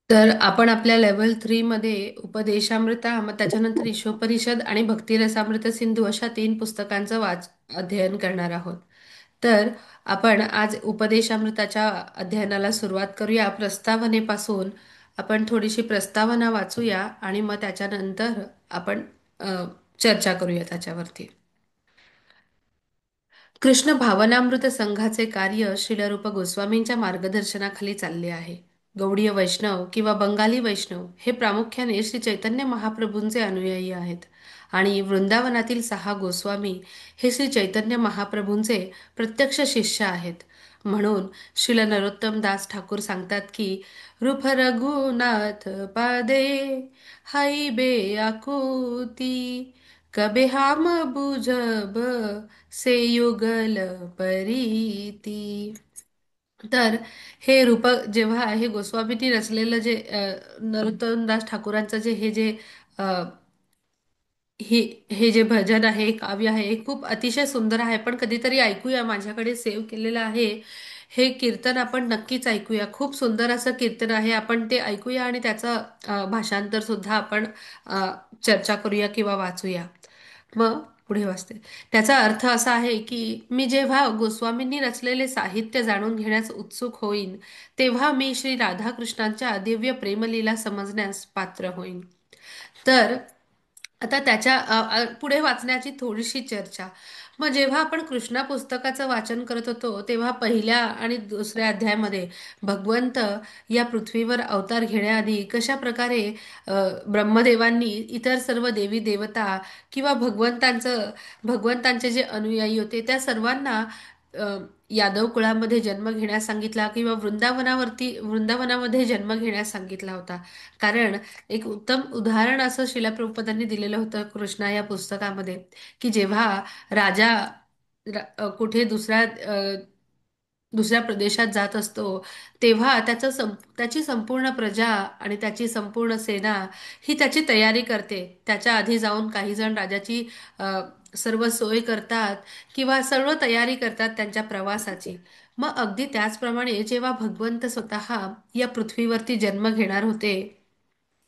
तर आपण आपल्या लेव्हल 3 मध्ये उपदेशामृता, मग त्याच्यानंतर ईशोपनिषद आणि भक्तिरसामृत सिंधू अशा 3 पुस्तकांचं अध्ययन करणार आहोत. तर आपण आज उपदेशामृताच्या अध्ययनाला सुरुवात करूया. प्रस्तावनेपासून आपण थोडीशी प्रस्तावना वाचूया आणि मग त्याच्यानंतर आपण अ, चर्चा करूया त्याच्यावरती. कृष्ण भावनामृत संघाचे कार्य श्रील रूप गोस्वामींच्या मार्गदर्शनाखाली चालले आहे. गौडीय वैष्णव किंवा बंगाली वैष्णव हे प्रामुख्याने श्री चैतन्य महाप्रभूंचे अनुयायी आहेत आणि वृंदावनातील 6 गोस्वामी हे श्री चैतन्य महाप्रभूंचे प्रत्यक्ष शिष्य आहेत. म्हणून श्रील नरोत्तम दास ठाकूर सांगतात की रूप रघुनाथ पादे हाई बे आकुती कबे हम बुझब से युगल परीती. तर हे रूपक जेव्हा हे गोस्वामींनी रचलेलं जे नरोत्तमदास ठाकूरांचं जे हे जे अ, हे हे जे भजन आहे, काव्य आहे, हे खूप अतिशय सुंदर आहे. पण कधीतरी ऐकूया, माझ्याकडे सेव्ह केलेलं आहे. हे कीर्तन आपण नक्कीच ऐकूया. खूप सुंदर असं कीर्तन आहे. आपण ते ऐकूया आणि त्याचं भाषांतर सुद्धा आपण अ, चर्चा करूया किंवा वाचूया. मग पुढे वाचते. त्याचा अर्थ असा आहे की मी जेव्हा गोस्वामींनी रचलेले साहित्य जाणून घेण्यास उत्सुक होईन, तेव्हा मी श्री राधाकृष्णांच्या दिव्य प्रेमलीला समजण्यास पात्र होईन. तर आता त्याच्या पुढे वाचण्याची थोडीशी चर्चा. मग जेव्हा आपण कृष्णा पुस्तकाचं वाचन करत होतो तेव्हा पहिल्या आणि दुसऱ्या अध्यायामध्ये भगवंत या पृथ्वीवर अवतार घेण्याआधी कशा प्रकारे ब्रह्मदेवांनी इतर सर्व देवी देवता किंवा भगवंतांचे जे अनुयायी होते त्या सर्वांना अ, यादव कुळामध्ये जन्म घेण्यास सांगितला किंवा वृंदावनामध्ये जन्म घेण्यास सांगितला होता. कारण एक उत्तम उदाहरण असं शिला प्रभुपादांनी दिलेलं होतं कृष्णा या पुस्तकामध्ये, की जेव्हा राजा कुठे दुसऱ्या प्रदेशात जात असतो, तेव्हा त्याची संपूर्ण प्रजा आणि त्याची संपूर्ण सेना ही त्याची तयारी करते. त्याच्या आधी जाऊन काही जण राजाची अ, सर्व सोय करतात किंवा सर्व तयारी करतात त्यांच्या प्रवासाची. मग अगदी त्याचप्रमाणे जेव्हा भगवंत स्वतः या पृथ्वीवरती जन्म घेणार होते,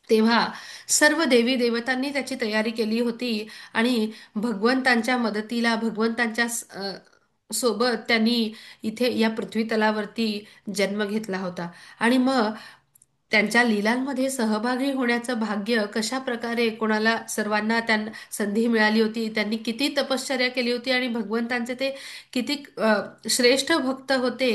तेव्हा सर्व देवी देवतांनी त्याची तयारी केली होती आणि भगवंतांच्या मदतीला सोबत त्यांनी इथे या पृथ्वी तलावरती जन्म घेतला होता. आणि मग त्यांच्या लीलांमध्ये सहभागी होण्याचं भाग्य कशा प्रकारे कोणाला सर्वांना त्यांना संधी मिळाली होती, त्यांनी किती तपश्चर्या केली होती आणि भगवंतांचे ते किती श्रेष्ठ भक्त होते,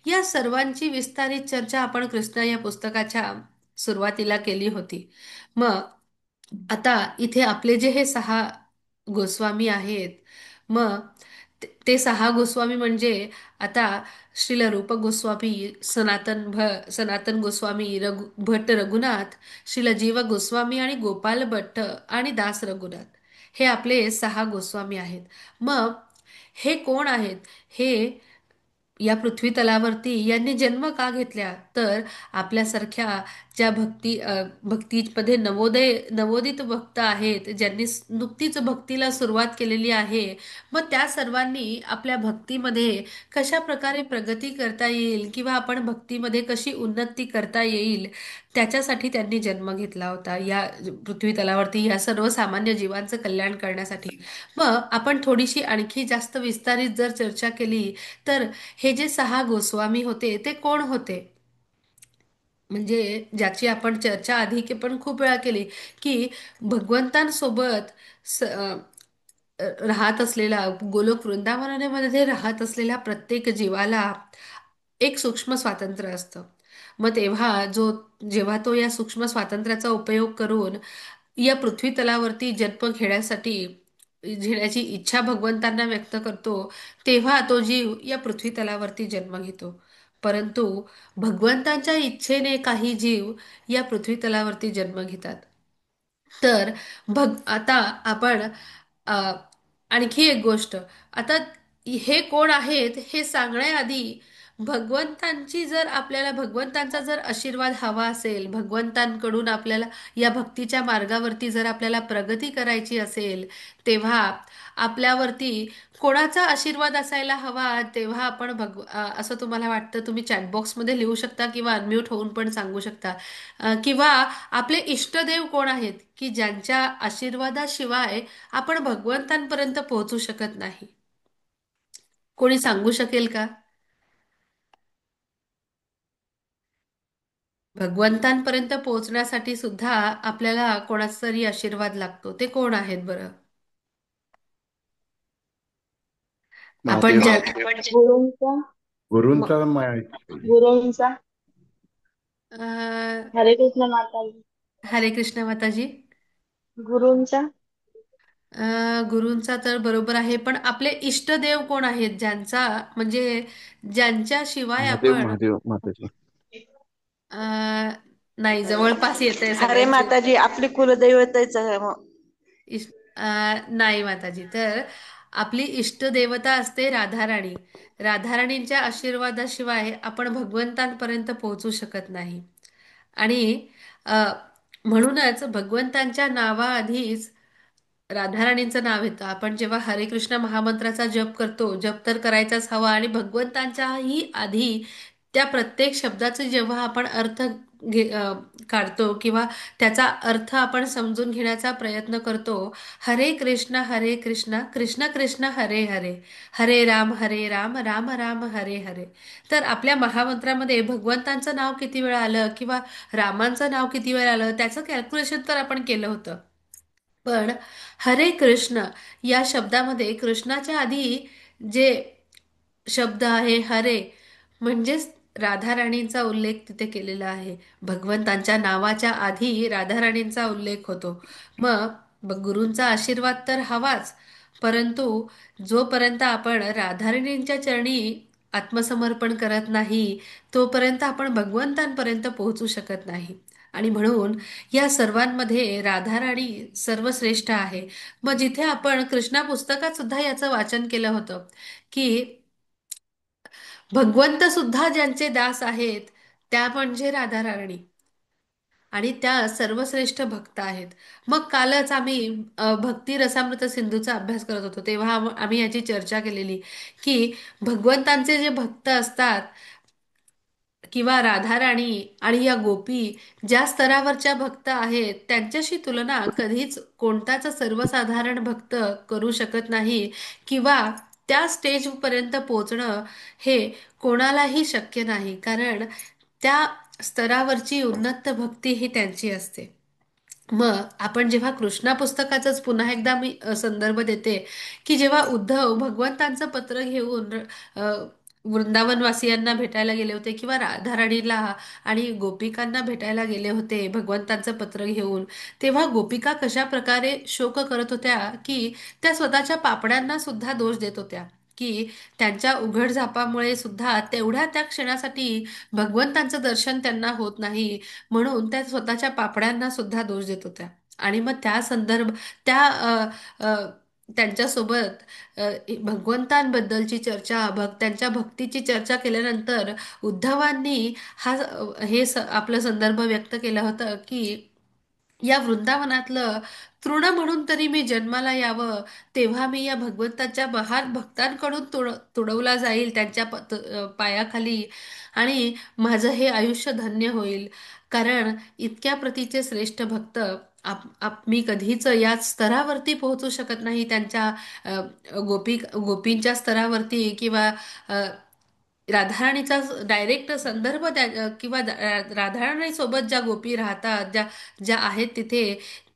या सर्वांची विस्तारित चर्चा आपण कृष्णा या पुस्तकाच्या सुरुवातीला केली होती. मग आता इथे आपले जे हे 6 गोस्वामी आहेत, मग ते 6 गोस्वामी म्हणजे आता श्रील रूप गोस्वामी, सनातन गोस्वामी, भट्ट रघुनाथ, श्रील जीव गोस्वामी आणि गोपाल भट्ट आणि दास रघुनाथ हे आपले 6 गोस्वामी आहेत. मग हे कोण आहेत? हे या पृथ्वी तलावरती यांनी जन्म का घेतल्या? तर आपल्यासारख्या ज्या भक्तीमध्ये नवोदित भक्त आहेत, ज्यांनी नुकतीच भक्तीला सुरुवात केलेली आहे, मग त्या सर्वांनी आपल्या भक्तीमध्ये कशा प्रकारे प्रगती करता येईल किंवा आपण भक्तीमध्ये कशी उन्नती करता येईल, त्याच्यासाठी त्यांनी जन्म घेतला होता या पृथ्वी तलावरती या सर्वसामान्य जीवांचं कल्याण करण्यासाठी. मग आपण थोडीशी आणखी जास्त विस्तारित जर चर्चा केली, तर हे जे 6 गोस्वामी होते ते कोण होते? म्हणजे ज्याची आपण चर्चा आधी पण खूप वेळा केली, की भगवंतांसोबत राहत असलेला, गोलोक वृंदावनामध्ये राहत असलेल्या प्रत्येक जीवाला एक सूक्ष्म स्वातंत्र्य असतं. मग जेव्हा तो या सूक्ष्म स्वातंत्र्याचा उपयोग करून या पृथ्वी तलावरती जन्म घेण्याची इच्छा भगवंतांना व्यक्त करतो, तेव्हा तो जीव या पृथ्वी तलावरती जन्म घेतो. परंतु भगवंतांच्या इच्छेने काही जीव या पृथ्वी तलावरती जन्म घेतात. तर आता आपण अ, आणखी एक गोष्ट. आता हे कोण आहेत हे सांगण्याआधी भगवंतांचा जर आशीर्वाद हवा असेल, भगवंतांकडून आपल्याला या भक्तीच्या मार्गावरती जर आपल्याला प्रगती करायची असेल, तेव्हा आपल्यावरती कोणाचा आशीर्वाद असायला हवा तेव्हा आपण असं तुम्हाला वाटतं तुम्ही चॅटबॉक्समध्ये लिहू शकता किंवा अनम्यूट होऊन पण सांगू शकता. किंवा आपले इष्टदेव कोण आहेत की ज्यांच्या आशीर्वादाशिवाय आपण भगवंतांपर्यंत पोहोचू शकत नाही. कोणी सांगू शकेल का? भगवंतांपर्यंत पोहोचण्यासाठी सुद्धा आपल्याला कोणाचा तरी आशीर्वाद लागतो. ते कोण आहेत बरं? आपण महादेव. ज्या गुरूंचा म- गुरूंचा माहिती पाहिजे. गुरूंचा अ, हरे कृष्ण माताजी. हरे कृष्ण माताजी. गुरूंचा गुरूंचा तर बरोबर आहे, पण आपले इष्टदेव कोण आहेत ज्यांचा म्हणजे ज्यांच्याशिवाय महादेव आपण महादेव माताजी. अ, नाही, जवळपास येत आहे हरे सगळ्यांचे. माताजी आपली कुलदैवतच आहे मग. नाही माताजी, तर आपली इष्टदेवता असते राधाराणी. राधाराणींच्या आशीर्वादाशिवाय आपण भगवंतांपर्यंत पोहोचू शकत नाही. आणि अ, म्हणूनच भगवंतांच्या नावाआधीच राधाराणींचं नाव येतं. आपण जेव्हा हरे कृष्ण महामंत्राचा जप करतो, जप तर करायचाच हवा आणि भगवंतांच्याही आधी त्या प्रत्येक शब्दाचे जेव्हा आपण अर्थ काढतो किंवा त्याचा अर्थ आपण समजून घेण्याचा प्रयत्न करतो. हरे कृष्ण कृष्ण कृष्ण हरे हरे, हरे राम राम राम हरे हरे. तर आपल्या महामंत्रामध्ये भगवंतांचं नाव किती वेळा आलं किंवा रामांचं नाव किती वेळा आलं त्याचं कॅल्क्युलेशन तर आपण केलं होतं. पण हरे कृष्ण या शब्दामध्ये कृष्णाच्या आधी जे शब्द आहे हरे, म्हणजेच राधाराणींचा उल्लेख तिथे केलेला आहे. भगवंतांच्या नावाच्या आधी राधाराणींचा उल्लेख होतो. मग गुरूंचा आशीर्वाद तर हवाच, परंतु जोपर्यंत आपण राधाराणींच्या चरणी आत्मसमर्पण करत नाही तोपर्यंत आपण भगवंतांपर्यंत पोहोचू शकत नाही. आणि म्हणून या सर्वांमध्ये राधाराणी सर्वश्रेष्ठ आहे. मग जिथे आपण कृष्णा पुस्तकात सुद्धा याचं वाचन केलं होतं की भगवंत सुद्धा ज्यांचे दास आहेत त्या म्हणजे राधाराणी आणि त्या सर्वश्रेष्ठ भक्त आहेत. मग कालच आम्ही भक्ती रसामृत सिंधूचा अभ्यास करत होतो तेव्हा आम्ही याची चर्चा केलेली की भगवंतांचे जे भक्त असतात किंवा राधाराणी आणि या गोपी ज्या स्तरावरच्या भक्त आहेत त्यांच्याशी तुलना कधीच कोणताच सर्वसाधारण भक्त करू शकत नाही किंवा त्या स्टेजपर्यंत पोहोचणं हे कोणालाही शक्य नाही, कारण त्या स्तरावरची उन्नत भक्ती ही त्यांची असते. मग आपण जेव्हा कृष्णा पुस्तकाचाच पुन्हा एकदा मी संदर्भ देते की जेव्हा उद्धव भगवंतांचं पत्र घेऊन अ, वृंदावनवासियांना भेटायला गेले होते किंवा राधाराणीला आणि गोपिकांना भेटायला गेले होते भगवंतांचं पत्र घेऊन, तेव्हा गोपिका कशा प्रकारे शोक करत होत्या की त्या स्वतःच्या पापड्यांना सुद्धा दोष देत होत्या की त्यांच्या उघडझापामुळे सुद्धा तेवढ्या त्या क्षणासाठी भगवंतांचं दर्शन त्यांना होत नाही, म्हणून त्या स्वतःच्या पापड्यांना सुद्धा दोष देत होत्या. आणि मग त्या संदर्भ त्या त्यांच्यासोबत भगवंतांबद्दलची चर्चा त्यांच्या भक्तीची चर्चा केल्यानंतर उद्धवांनी आपलं संदर्भ व्यक्त केलं होतं की या वृंदावनातलं तृण म्हणून तरी मी जन्माला यावं, तेव्हा मी या भगवंताच्या महान भक्तांकडून तुडवला जाईल त्यांच्या पायाखाली आणि माझं हे आयुष्य धन्य होईल. कारण इतक्या प्रतीचे श्रेष्ठ भक्त मी कधीच या स्तरावरती पोहोचू शकत नाही त्यांच्या गोपींच्या स्तरावरती किंवा अ, राधाराणीचा डायरेक्ट संदर्भ किंवा राधाराणी सोबत ज्या गोपी राहतात ज्या ज्या आहेत तिथे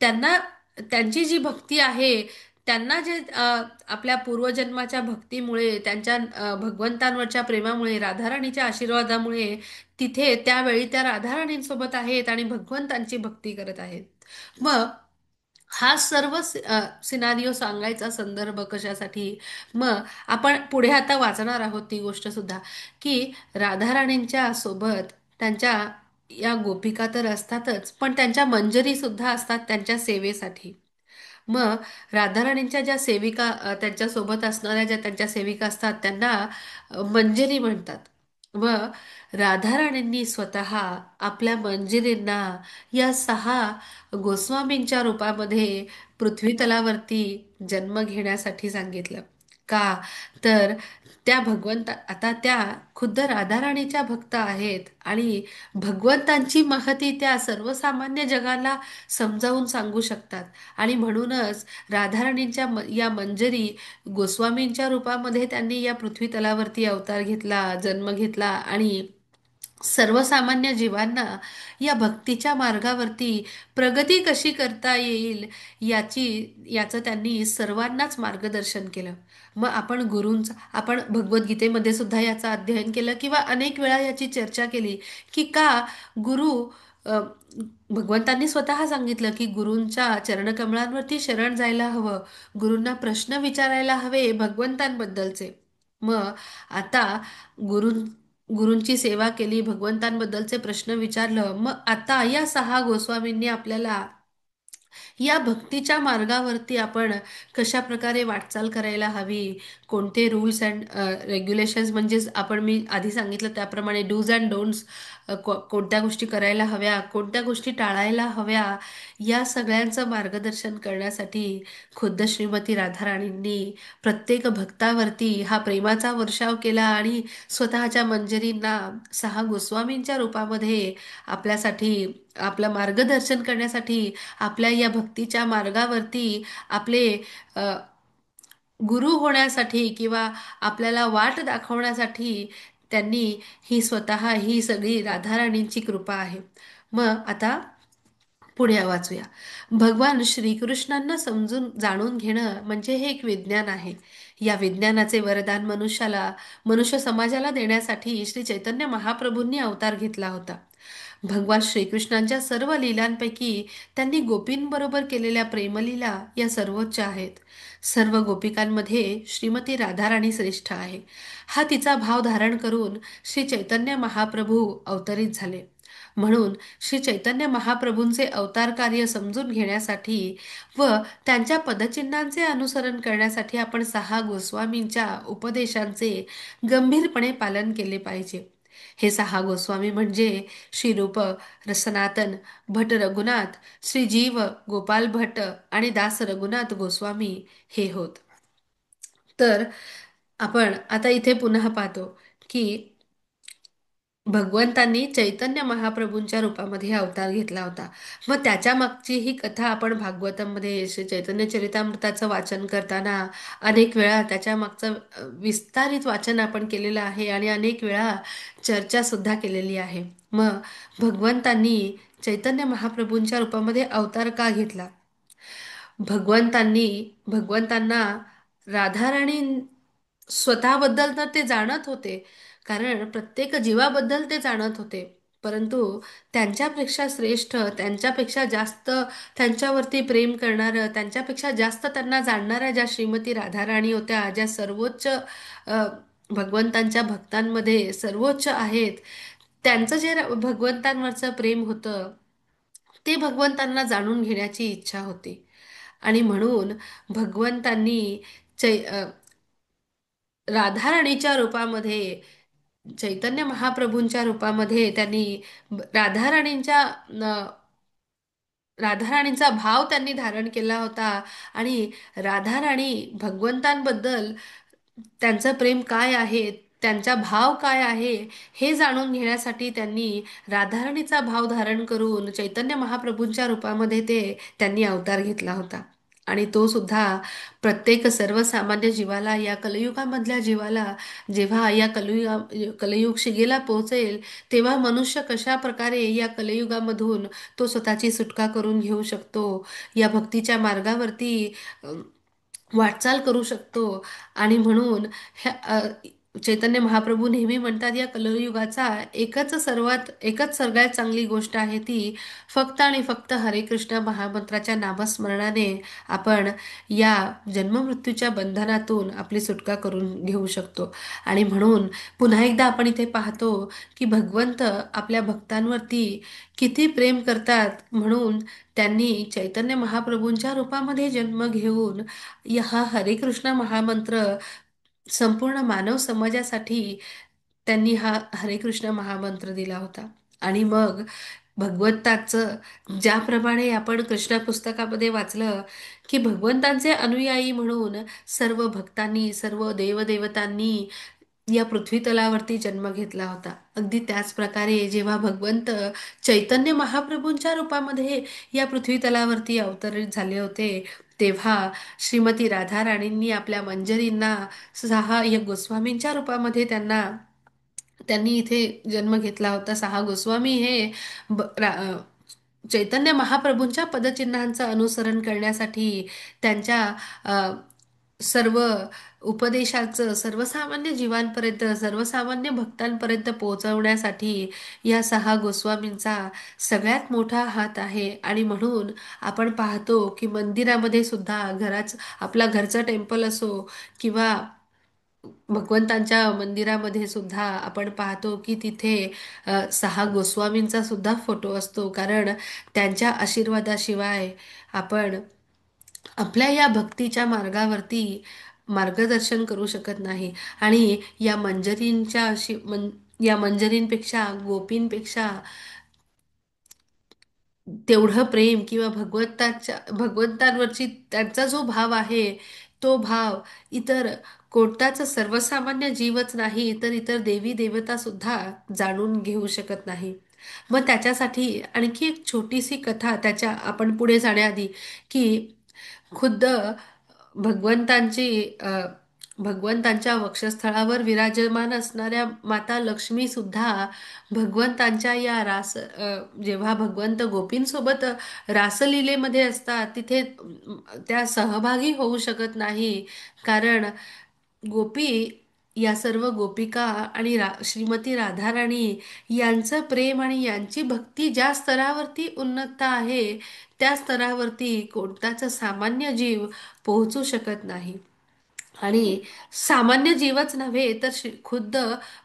त्यांना त्यांची जी भक्ती आहे त्यांना जे आपल्या पूर्वजन्माच्या भक्तीमुळे त्यांच्या भगवंतांवरच्या प्रेमामुळे राधाराणीच्या आशीर्वादामुळे तिथे त्यावेळी त्या राधाराणींसोबत आहेत आणि भगवंतांची भक्ती करत आहेत. मग हा सर्व सिनारिओ सांगायचा संदर्भ कशासाठी? मग आपण पुढे आता वाचणार आहोत ती गोष्ट सुद्धा की राधाराणींच्या सोबत त्यांच्या या गोपिका तर असतातच पण त्यांच्या मंजरी सुद्धा असतात त्यांच्या सेवेसाठी. मग राधाराणींच्या ज्या सेविका त्यांच्या सोबत असणाऱ्या ज्या त्यांच्या सेविका असतात त्यांना मंजिरी म्हणतात. व राधाराणींनी स्वतः आपल्या मंजिरींना या 6 गोस्वामींच्या रूपामध्ये पृथ्वी तलावरती जन्म घेण्यासाठी सांगितलं. का? तर त्या आता त्या खुद्द राधाराणीच्या भक्त आहेत आणि भगवंतांची महती त्या सर्वसामान्य जगाला समजावून सांगू शकतात. आणि म्हणूनच राधाराणींच्या या मंजरी गोस्वामींच्या रूपामध्ये त्यांनी या पृथ्वी तलावरती अवतार घेतला, जन्म घेतला आणि सर्वसामान्य जीवांना या भक्तीच्या मार्गावरती प्रगती कशी करता येईल याचं त्यांनी सर्वांनाच मार्गदर्शन केलं. मग आपण भगवद्गीतेमध्ये सुद्धा याचं अध्ययन केलं किंवा अनेक वेळा याची चर्चा केली की का गुरु अ, भगवंतांनी स्वतः सांगितलं की गुरूंच्या चरणकमळांवरती शरण जायला हवं, गुरूंना प्रश्न विचारायला हवे भगवंतांबद्दलचे. मग आता गुरु गुरूंची सेवा केली, भगवंतांबद्दलचे प्रश्न विचारलं, मग आता या 6 गोस्वामींनी आपल्याला या भक्तीच्या मार्गावरती आपण कशा प्रकारे वाटचाल करायला हवी, कोणते रूल्स अँड रेग्युलेशन्स म्हणजेच मी आधी सांगितलं त्याप्रमाणे डूज अँड डोंट्स, कोणत्या गोष्टी करायला हव्या, कोणत्या गोष्टी टाळायला हव्या, या सगळ्यांचं मार्गदर्शन करण्यासाठी खुद्द श्रीमती राधाराणींनी प्रत्येक भक्तावरती हा प्रेमाचा वर्षाव केला आणि स्वतःच्या मंजरींना 6 गोस्वामींच्या रूपामध्ये आपल्यासाठी आपलं मार्गदर्शन करण्यासाठी, आपल्या या भक्तीच्या मार्गावरती आपले अ, गुरु होण्यासाठी किंवा आपल्याला वाट दाखवण्यासाठी त्यांनी ही सगळी राधाराणींची कृपा आहे. मग आता पुढे वाचूया. भगवान श्रीकृष्णांना समजून जाणून घेणं म्हणजे हे एक विज्ञान आहे. या विज्ञानाचे वरदान मनुष्य समाजाला देण्यासाठी श्री चैतन्य महाप्रभूंनी अवतार घेतला होता. भगवान श्रीकृष्णांच्या सर्व लीलांपैकी त्यांनी गोपींबरोबर केलेल्या प्रेमलीला या सर्वोच्च आहेत. सर्व गोपिकांमध्ये श्रीमती राधाराणी श्रेष्ठ आहे. हा तिचा भाव धारण करून श्री चैतन्य महाप्रभू अवतरित झाले. म्हणून श्री चैतन्य महाप्रभूंचे अवतार कार्य समजून घेण्यासाठी व त्यांच्या पदचिन्हांचे अनुसरण करण्यासाठी आपण 6 गोस्वामींच्या उपदेशांचे गंभीरपणे पालन केले पाहिजे. हे 6 गोस्वामी म्हणजे श्री रूप सनातन भट रघुनाथ, श्री जीव गोपाल भट्ट आणि दास रघुनाथ गोस्वामी हे होत. तर आपण आता इथे पुन्हा पाहतो की भगवंतांनी चैतन्य महाप्रभूंच्या रूपामध्ये अवतार घेतला होता. मग त्याच्या मागची ही कथा आपण भागवतमध्ये श्री चैतन्य चरितामृताचं वाचन करताना अनेक वेळा त्याच्या मागचं विस्तारित वाचन आपण केलेलं आहे आणि अनेक वेळा चर्चा सुद्धा केलेली आहे. मग भगवंतांनी चैतन्य महाप्रभूंच्या रूपामध्ये अवतार का घेतला? भगवंतांना राधाराणी स्वतःबद्दल तर ते जाणत होते, कारण प्रत्येक जीवाबद्दल ते जाणत होते. परंतु त्यांच्यापेक्षा श्रेष्ठ, त्यांच्यापेक्षा जास्त त्यांच्यावरती प्रेम करणारं, त्यांच्यापेक्षा जास्त त्यांना जाणणाऱ्या ज्या श्रीमती राधाराणी होत्या, ज्या सर्वोच्च भगवंतांच्या भक्तांमध्ये सर्वोच्च आहेत, त्यांचं जे भगवंतांवरचं प्रेम होतं ते भगवंतांना जाणून घेण्याची इच्छा होती. आणि म्हणून भगवंतांनी चै अ, राधाराणीच्या रूपामध्ये, चैतन्य महाप्रभूंच्या रूपामध्ये त्यांनी राधाराणींच्या राधाराणींचा भाव त्यांनी धारण केला होता. आणि राधाराणी भगवंतांबद्दल त्यांचं प्रेम काय आहे, त्यांचा भाव काय आहे, हे जाणून घेण्यासाठी त्यांनी राधाराणीचा भाव धारण करून चैतन्य महाप्रभूंच्या रूपामध्ये त्यांनी अवतार घेतला होता. आणि तो सुद्धा प्रत्येक सर्वसामान्य जीवाला, या कलियुगामधल्या जीवाला, जेव्हा या कलियुग शिगेला पोहोचेल तेव्हा मनुष्य कशा प्रकारे या कलियुगामधून तो स्वतःची सुटका करून घेऊ शकतो, या भक्तीच्या मार्गावरती वाटचाल करू शकतो. आणि म्हणून चैतन्य महाप्रभू नेहमी म्हणतात, या कलियुगाचा एकच सगळ्यात चांगली गोष्ट आहे, ती फक्त आणि फक्त हरे कृष्ण महामंत्राच्या नामस्मरणाने आपण या जन्ममृत्यूच्या बंधनातून आपली सुटका करून घेऊ शकतो. आणि म्हणून पुन्हा एकदा आपण इथे पाहतो की भगवंत आपल्या भक्तांवरती किती प्रेम करतात. म्हणून त्यांनी चैतन्य महाप्रभूंच्या रूपामध्ये जन्म घेऊन हा हरे कृष्ण महामंत्र संपूर्ण मानव समाजासाठी त्यांनी हा हरे कृष्ण महामंत्र दिला होता. आणि मग भगवंताचं ज्याप्रमाणे आपण कृष्ण पुस्तकामध्ये वाचलं की भगवंतांचे अनुयायी म्हणून सर्व भक्तांनी सर्व देवदेवतांनी या पृथ्वी तलावरती जन्म घेतला होता. अगदी त्याच प्रकारे जेव्हा भगवंत चैतन्य महाप्रभूंच्या रूपामध्ये या पृथ्वी तलावरती अवतरित झाले होते, तेव्हा श्रीमती राधा राणींनी आपल्या मंजरींना सहा या गोस्वामींच्या रूपामध्ये त्यांनी इथे जन्म घेतला होता. सहा गोस्वामी हे चैतन्य महाप्रभूंच्या पदचिन्हांचं अनुसरण करण्यासाठी त्यांच्या अ, सर्व उपदेशाचं सर्वसामान्य जीवांपर्यंत सर्वसामान्य भक्तांपर्यंत पोहोचवण्यासाठी या सहा गोस्वामींचा सगळ्यात मोठा हात आहे. आणि म्हणून आपण पाहतो की मंदिरामध्ये सुद्धा आपला घरचं टेम्पल असो किंवा भगवंतांच्या मंदिरामध्ये सुद्धा आपण पाहतो की तिथे सहा गोस्वामींचा सुद्धा फोटो असतो. कारण त्यांच्या आशीर्वादाशिवाय आपण आपल्या या भक्तीच्या मार्गावरती मार्गदर्शन करू शकत नाही. आणि या मंजरींपेक्षा गोपींपेक्षा तेवढं प्रेम किंवा भगवंतांवरची त्यांचा जो भाव आहे, तो भाव इतर कोणताच सर्वसामान्य जीवच नाही तर इतर देवी देवता सुद्धा जाणून घेऊ शकत नाही. मग त्याच्यासाठी आणखी एक छोटीशी कथा त्याच्या आपण पुढे जाण्याआधी की खुद्द भगवंतांची भगवंतांच्या वक्षस्थळावर विराजमान असणाऱ्या माता लक्ष्मी सुद्धा भगवंतांच्या या जेव्हा भगवंत गोपींसोबत रासलीलेमध्ये असतात तिथे त्या सहभागी होऊ शकत नाही. कारण गोपी या सर्व गोपिका आणि श्रीमती राधाराणी यांचं प्रेम आणि यांची भक्ती ज्या स्तरावरती उन्नत आहे त्या स्तरावरती कोणताच सामान्य जीव पोहोचू शकत नाही. आणि सामान्य जीवच नव्हे तर खुद्द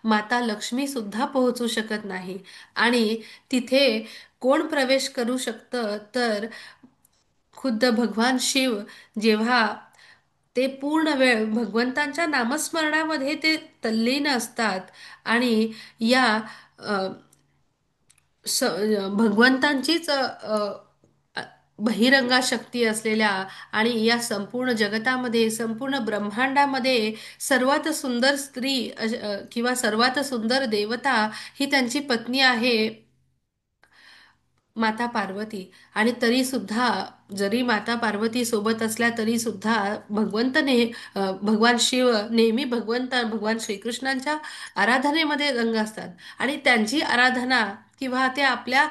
माता लक्ष्मी सुद्धा पोहोचू शकत नाही. आणि तिथे कोण प्रवेश करू शकतं तर खुद्द भगवान शिव, जेव्हा ते पूर्ण वेळ भगवंतांच्या नामस्मरणामध्ये ते तल्लीन असतात आणि या भगवंतांचीच अ, बहिरंगा शक्ती असलेल्या आणि या संपूर्ण जगतामध्ये संपूर्ण ब्रह्मांडामध्ये सर्वात सुंदर स्त्री किंवा सर्वात सुंदर देवता ही त्यांची पत्नी आहे, माता पार्वती. आणि तरी सुद्धा जरी माता पार्वती सोबत असल्या तरी सुद्धा भगवान शिव नेहमी भगवान श्रीकृष्णांच्या आराधनेमध्ये रंग असतात. आणि त्यांची आराधना किंवा ते आपल्या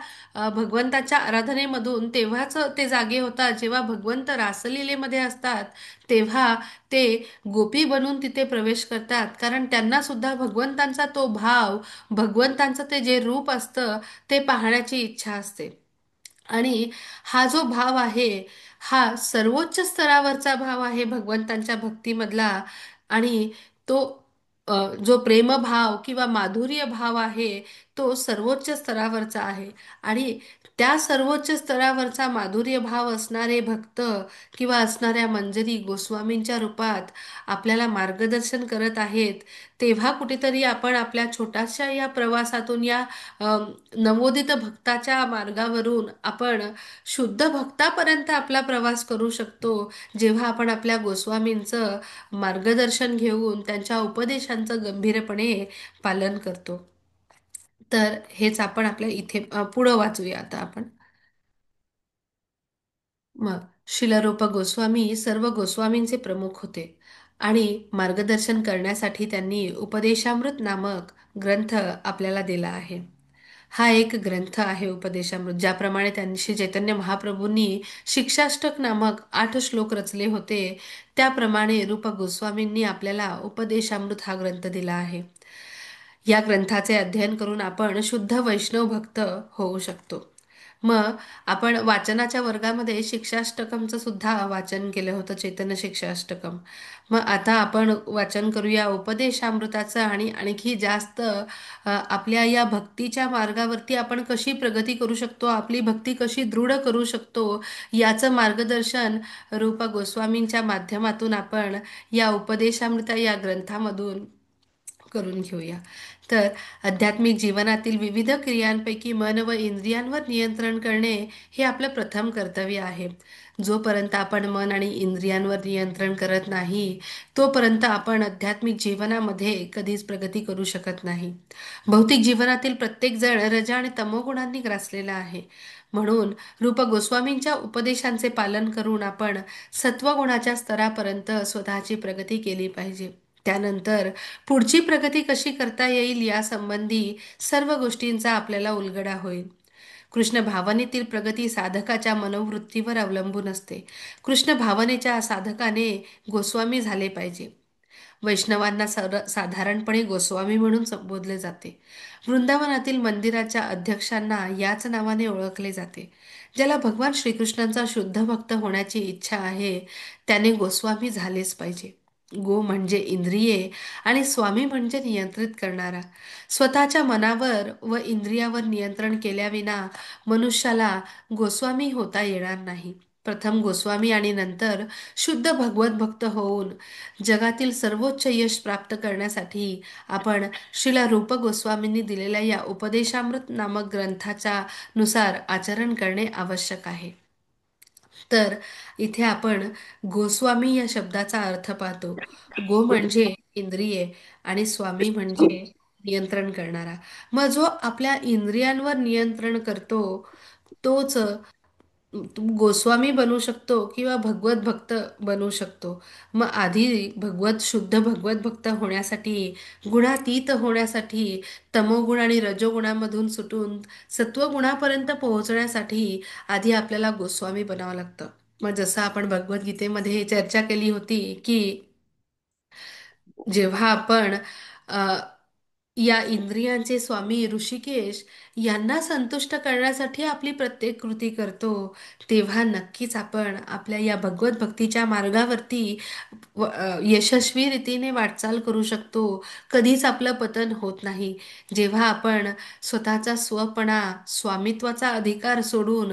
भगवंताच्या आराधनेमधून तेव्हाच ते जागे होतात जेव्हा भगवंत रासलीलेमध्ये असतात. तेव्हा ते गोपी बनून तिथे प्रवेश करतात. कारण त्यांना सुद्धा भगवंतांचा तो भाव, भगवंतांचं ते जे रूप असतं ते पाहण्याची इच्छा असते. आणि हा जो भाव आहे हा सर्वोच्च स्तरावरचा भाव आहे भगवंतांच्या भक्तीमधला. आणि तो जो प्रेमभाव किंवा माधुर्य भाव आहे तो सर्वोच्च स्तरावरचा आहे. आणि त्या सर्वोच्च स्तरावरचा माधुर्य भाव असणारे भक्त किंवा असणाऱ्या मंजरी गोस्वामींच्या रूपात आपल्याला मार्गदर्शन करत आहेत. तेव्हा कुठेतरी आपण आपल्या छोट्याशा या प्रवासातून या नवोदित भक्ताच्या मार्गावरून आपण शुद्ध भक्तापर्यंत आपला प्रवास करू शकतो. जेव्हा आपण आपल्या गोस्वामींचं मार्गदर्शन घेऊन त्यांच्या उपदेशांचं गंभीरपणे पालन करतो. तर हेच आपण आपल्या इथे पुढं वाचूया आता आपण. मग शिलारूप गोस्वामी सर्व गोस्वामींचे प्रमुख होते आणि मार्गदर्शन करण्यासाठी त्यांनी उपदेशामृत नामक ग्रंथ आपल्याला दिला आहे. हा एक ग्रंथ आहे उपदेशामृत. ज्याप्रमाणे त्यांनी श्री चैतन्य महाप्रभूंनी शिक्षाष्टक नामक 8 श्लोक रचले होते, त्याप्रमाणे रूप गोस्वामींनी आपल्याला उपदेशामृत हा ग्रंथ दिला आहे. या ग्रंथाचे अध्ययन करून आपण शुद्ध वैष्णव भक्त होऊ शकतो. मग आपण वाचनाच्या वर्गामध्ये शिक्षाष्टकमचं सुद्धा वाचन केलं होतं, चैतन्य शिक्षाष्टकम. मग आता आपण वाचन करूया उपदेशामृताचं आणि आणखी जास्त आपल्या या भक्तीच्या मार्गावरती आपण कशी प्रगती करू शकतो, आपली भक्ती कशी दृढ करू शकतो याचं मार्गदर्शन रूपा गोस्वामींच्या माध्यमातून आपण या उपदेशामृता या ग्रंथामधून करून घेऊया. तर आध्यात्मिक जीवनातील विविध क्रियांपैकी मन व इंद्रियांवर नियंत्रण करणे हे आपलं प्रथम कर्तव्य आहे. जोपर्यंत आपण मन आणि इंद्रियांवर नियंत्रण करत नाही, तोपर्यंत आपण आध्यात्मिक जीवनामध्ये कधीच प्रगती करू शकत नाही. भौतिक जीवनातील प्रत्येक जण रजा आणि तमोगुणांनी ग्रासलेला आहे. म्हणून रूप गोस्वामींच्या उपदेशांचे पालन करून आपण सत्वगुणाच्या स्तरापर्यंत स्वतःची प्रगती केली पाहिजे. त्यानंतर पुढची प्रगती कशी करता येईल यासंबंधी सर्व गोष्टींचा आपल्याला उलगडा होईल. कृष्ण भावनेतील प्रगती साधकाच्या मनोवृत्तीवर अवलंबून असते. कृष्ण भावनेच्या साधकाने गोस्वामी झाले पाहिजे. वैष्णवांना साधारणपणे गोस्वामी म्हणून संबोधले जाते. वृंदावनातील मंदिराच्या अध्यक्षांना याच नावाने ओळखले जाते. ज्याला भगवान श्रीकृष्णांचा शुद्ध भक्त होण्याची इच्छा आहे त्याने गोस्वामी झालेच पाहिजे. गो म्हणजे इंद्रिये आणि स्वामी म्हणजे नियंत्रित करणारा. स्वतःच्या मनावर व इंद्रियावर नियंत्रण केल्याविना मनुष्याला गोस्वामी होता येणार नाही. प्रथम गोस्वामी आणि नंतर शुद्ध भगवत भक्त होऊन जगातील सर्वोच्च यश प्राप्त करण्यासाठी आपण श्रीला रूप गोस्वामींनी दिलेल्या या उपदेशामृत नामक ग्रंथाच्या नुसार आचरण करणे आवश्यक आहे. तर इथे आपण गोस्वामी या शब्दाचा अर्थ पाहतो. गो म्हणजे इंद्रिये आणि स्वामी म्हणजे नियंत्रण करणारा. मग जो आपल्या इंद्रियांवर नियंत्रण करतो तोच गोस्वामी बनू शकतो किंवा भगवत भक्त बनू शकतो. मग आधी शुद्ध भगवत भक्त होण्यासाठी, गुणातीत होण्यासाठी, तमोगुण आणि रजोगुणामधून सुटून सत्वगुणापर्यंत पोहोचण्यासाठी आधी आपल्याला गोस्वामी बनावं लागतं. मग जसं आपण भगवद्गीतेमध्ये चर्चा केली होती की जेव्हा आपण अ, या इंद्रियांचे स्वामी ऋषिकेश यांना संतुष्ट करण्यासाठी आपली प्रत्येक कृती करतो, तेव्हा नक्कीच आपण आपल्या या भगवत भक्तीच्या मार्गावरती यशस्वी रीतीने वाटचाल करू शकतो. कधीच आपलं पतन होत नाही. जेव्हा आपण स्वतःचा स्वपणा, स्वामित्वाचा अधिकार सोडून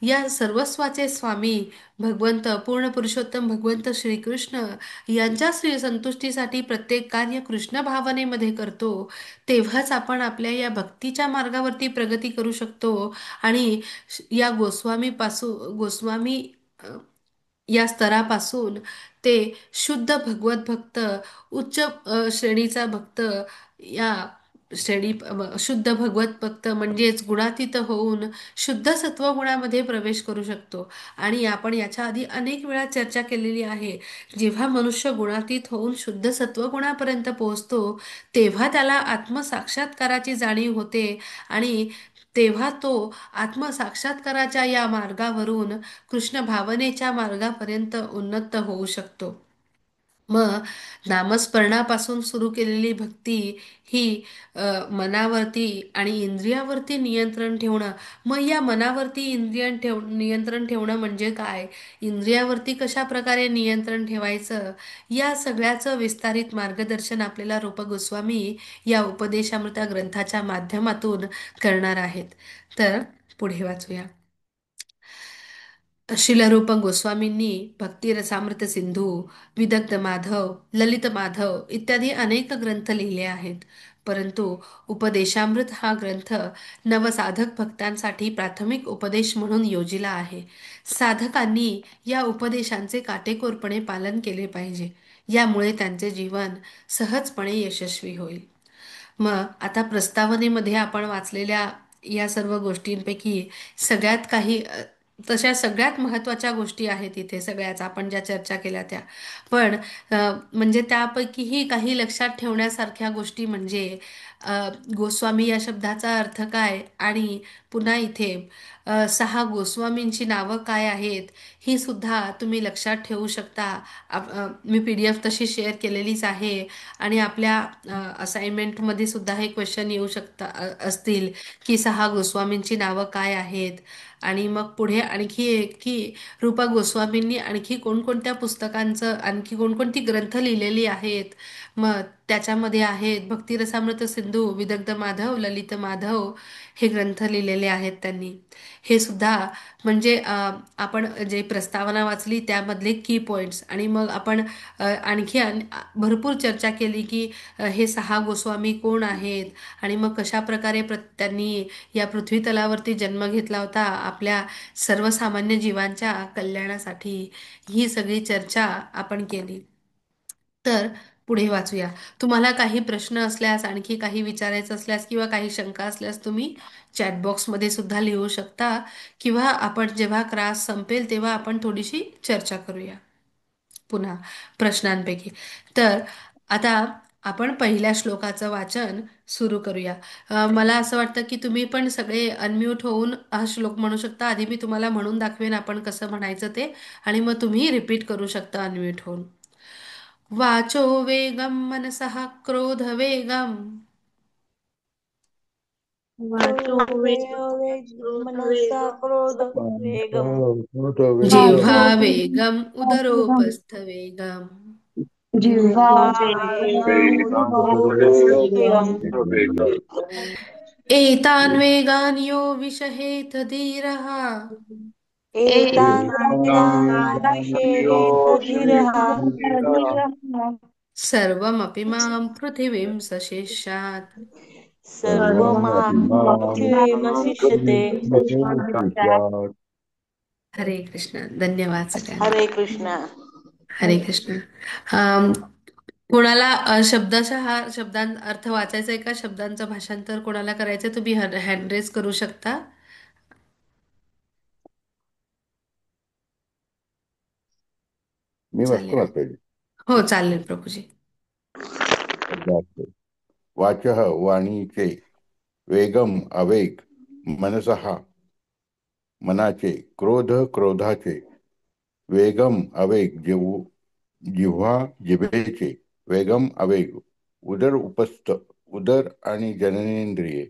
या सर्वस्वाचे स्वामी भगवंत, पूर्ण पुरुषोत्तम भगवंत श्रीकृष्ण यांच्या श्री संतुष्टीसाठी प्रत्येक कार्य कृष्ण भावनेमध्ये करतो, तेव्हाच आपण आपल्या या भक्तीच्या मार्गावरती प्रगती करू शकतो. आणि या गोस्वामी या स्तरापासून ते शुद्ध भगवत भक्त, उच्च श्रेणीचा भक्त, या शुद्ध भगवत भक्त म्हणजेच गुणातीत होऊन शुद्ध सत्वगुणामध्ये प्रवेश करू शकतो. आणि आपण याच्या आधी अनेक वेळा चर्चा केलेली आहे, जेव्हा मनुष्य गुणातीत होऊन शुद्ध सत्वगुणापर्यंत पोहोचतो तेव्हा त्याला आत्मसाक्षात्काराची जाणीव होते. आणि तेव्हा तो आत्मसाक्षात्काराच्या या मार्गावरून कृष्ण भावनेच्या मार्गापर्यंत उन्नत होऊ शकतो. मग नामस्मरणापासून सुरू केलेली भक्ती ही मनावरती आणि इंद्रियावरती नियंत्रण ठेवणं. मग या मनावरती नियंत्रण ठेवणं म्हणजे काय, इंद्रियावरती कशा प्रकारे नियंत्रण ठेवायचं, या सगळ्याचं विस्तारित मार्गदर्शन आपल्याला रूप गोस्वामी या उपदेशामृता ग्रंथाच्या माध्यमातून करणार आहेत. तर पुढे वाचूया. शिलरूप गोस्वामींनी भक्ती रसामृत सिंधू, विदग्ध माधव, ललित माधव इत्यादी अनेक ग्रंथ लिहिले आहेत. परंतु उपदेशामृत हा ग्रंथ नवसाधक भक्तांसाठी प्राथमिक उपदेश म्हणून योजिला आहे. साधकांनी या उपदेशांचे काटेकोरपणे पालन केले पाहिजे. यामुळे त्यांचे जीवन सहजपणे यशस्वी होईल. मग आता प्रस्तावनेमध्ये आपण वाचलेल्या या सर्व गोष्टींपैकी सगळ्यात काही तशा सगळ्यात महत्त्वाच्या गोष्टी आहेत इथे, सगळ्याच आपण ज्या चर्चा केल्या त्या. पण म्हणजे त्यापैकीही काही लक्षात ठेवण्यासारख्या गोष्टी म्हणजे गोस्वामी या शब्दाचा अर्थ काय, आणि पुन्हा इथे 6 गोस्वामींची नावं काय आहेत ही सुद्धा तुम्ही लक्षात ठेवू शकता. मी PDF तशी शेअर केलेलीच आहे. आणि आपल्या असाइनमेंटमध्ये सुद्धा हे क्वेश्चन येऊ असतील की 6 गोस्वामींची नावं काय आहेत. आणि मग पुढे आणखी एक की रूपा गोस्वामींनी आणखी कोणकोणत्या पुस्तकांचं, आणखी कोणकोणती ग्रंथ लिहिलेली आहेत, मग त्याच्यामध्ये आहेत भक्तिरसामृत सिंधू, विदग्ध माधव, ललित माधव हे ग्रंथ लिहिलेले आहेत त्यांनी. हे सुद्धा म्हणजे आपण जे प्रस्तावना वाचली त्यामधले की पॉइंट्स, आणि मग आपण आणखी भरपूर चर्चा केली की हे सहा गोस्वामी कोण आहेत, आणि मग कशा प्रकारे त्यांनी या पृथ्वी तलावरती जन्म घेतला होता आपल्या सर्वसामान्य जीवांच्या कल्याणासाठी. ही सगळी चर्चा आपण केली. तर पुढे वाचूया. तुम्हाला काही प्रश्न असल्यास, आणखी काही विचारायचं असल्यास किंवा काही शंका असल्यास तुम्ही चॅटबॉक्समध्ये सुद्धा लिहू शकता, किंवा आपण जेव्हा क्लास संपेल तेव्हा आपण थोडीशी चर्चा करूया पुन्हा प्रश्नांपैकी. तर आता आपण पहिल्या श्लोकाचं वाचन सुरू करूया. मला असं वाटतं की तुम्ही पण सगळे अनम्यूट होऊन हा श्लोक म्हणू शकता. आधी मी तुम्हाला म्हणून दाखवेन आपण कसं म्हणायचं ते, आणि मग तुम्ही रिपीट करू शकता अनम्यूट होऊन. वाचो वेगम मनसः क्रोध वेगम, वाचो मनसा क्रोध वेगम जिह्वा वेगम उदरोपस्थ वेगम, जिह्वा वेगम उदरोपस्थ वेगम एतान् वेगान् यो विषहेत धीरः, एतान् वेदान् विषेहेत धीरः सर्वमपि मां पृथिवीं सशेषात्. सर्वमाप्य पृथिवीमशिष्यते. हरे कृष्ण. धन्यवाद सगळ्यांना. हरे कृष्णा. हरे कृष्ण. अम, कोणाला शब्दाचा शब्दांत अर्थ वाचायचा आहे का, शब्दांचं भाषांतर कोणाला करायचंय तुम्ही हँड रेज करू शकता. मी वाचतो चालेल. वाचायला. हो चालेल प्रभूजी. वाचः वाणीचे, वेगम आवेग, मनसः मनाचे, क्रोध क्रोधाचे, वेगम आवेग जिव्हा जिभेचे, वेगम आवेग उदर उपस्थ उदर आणि जननेंद्रिये,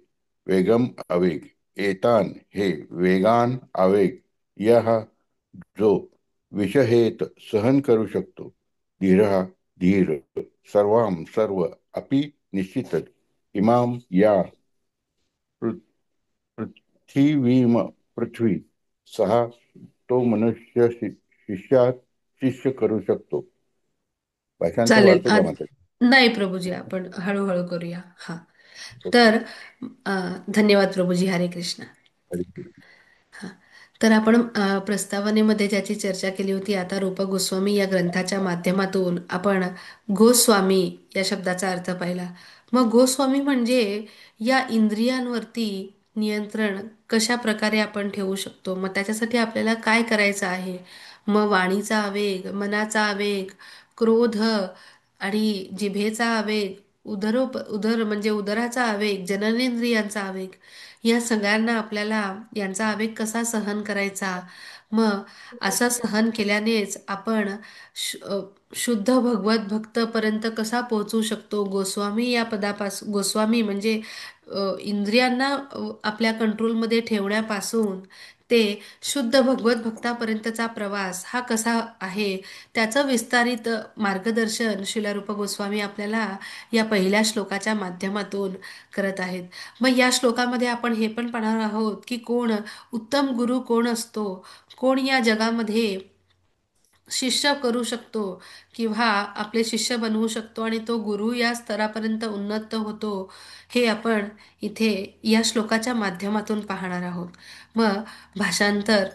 वेगम आवेग एतान हे वेगान आवेग, यह जो विषहेत सहन करू शकतो, धीर धीर सर्वाम सर्व अपि निश्चितच, इमाम या पृ- पृथ्वीम पृथ्वी सहा तो मनुष्य शिष्य करू शकतो. भाषांतर चालेल. वाचू का म्हणतात? नाही प्रभूजी, आपण हळूहळू करूया. हा. तर धन्यवाद प्रभूजी. हरे कृष्ण. हा. तर आपण प्रस्तावनेमध्ये ज्याची चर्चा केली होती, आता रूप गोस्वामी या ग्रंथाच्या माध्यमातून आपण गोस्वामी या शब्दाचा अर्थ पाहिला. मग गोस्वामी म्हणजे या इंद्रियांवरती नियंत्रण कशा प्रकारे आपण ठेवू शकतो, मग त्याच्यासाठी आपल्याला काय करायचं आहे. मग वाणीचा आवेग, मनाचा आवेग, क्रोध आणि जिभेचा आवेग, उदर म्हणजे उदराचा आवेग, जननेंद्रियांचा आवेग, या सगळ्यांना आपल्याला यांचा आवेग कसा सहन करायचा. मग असा सहन केल्यानेच आपण शुद्ध भगवत भक्तपर्यंत कसा पोहोचू शकतो. गोस्वामी या पदापासून, गोस्वामी म्हणजे इंद्रियांना आपल्या कंट्रोलमध्ये ठेवण्यापासून ते शुद्ध भगवत भक्तापर्यंतचा प्रवास हा कसा आहे, त्याचं विस्तारित मार्गदर्शन श्रील रूप गोस्वामी आपल्याला या पहिल्या श्लोकाच्या माध्यमातून करत आहेत. मग या श्लोकामध्ये आपण हे पण पाहणार आहोत की कोण उत्तम गुरु कोण असतो, कोण या जगामध्ये शिष्य करू शकतो किंवा आपले शिष्य बनवू शकतो आणि तो गुरु या स्तरापर्यंत उन्नत होतो, हे आपण इथे या श्लोकाच्या माध्यमातून पाहणार आहोत. मग भाषांतर.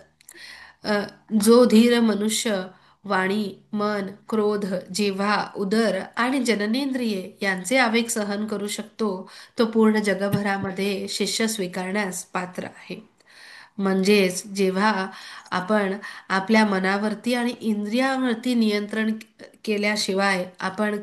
जो धीर मनुष्य वाणी, मन, क्रोध, जिव्हा, उदर आणि जननेंद्रिये यांचे आवेग सहन करू शकतो, तो पूर्ण जगभरामध्ये शिष्य स्वीकारण्यास पात्र आहे. म्हणजेच जेव्हा आपण आपल्या मनावरती आणि इंद्रियावरती नियंत्रण केल्याशिवाय आपण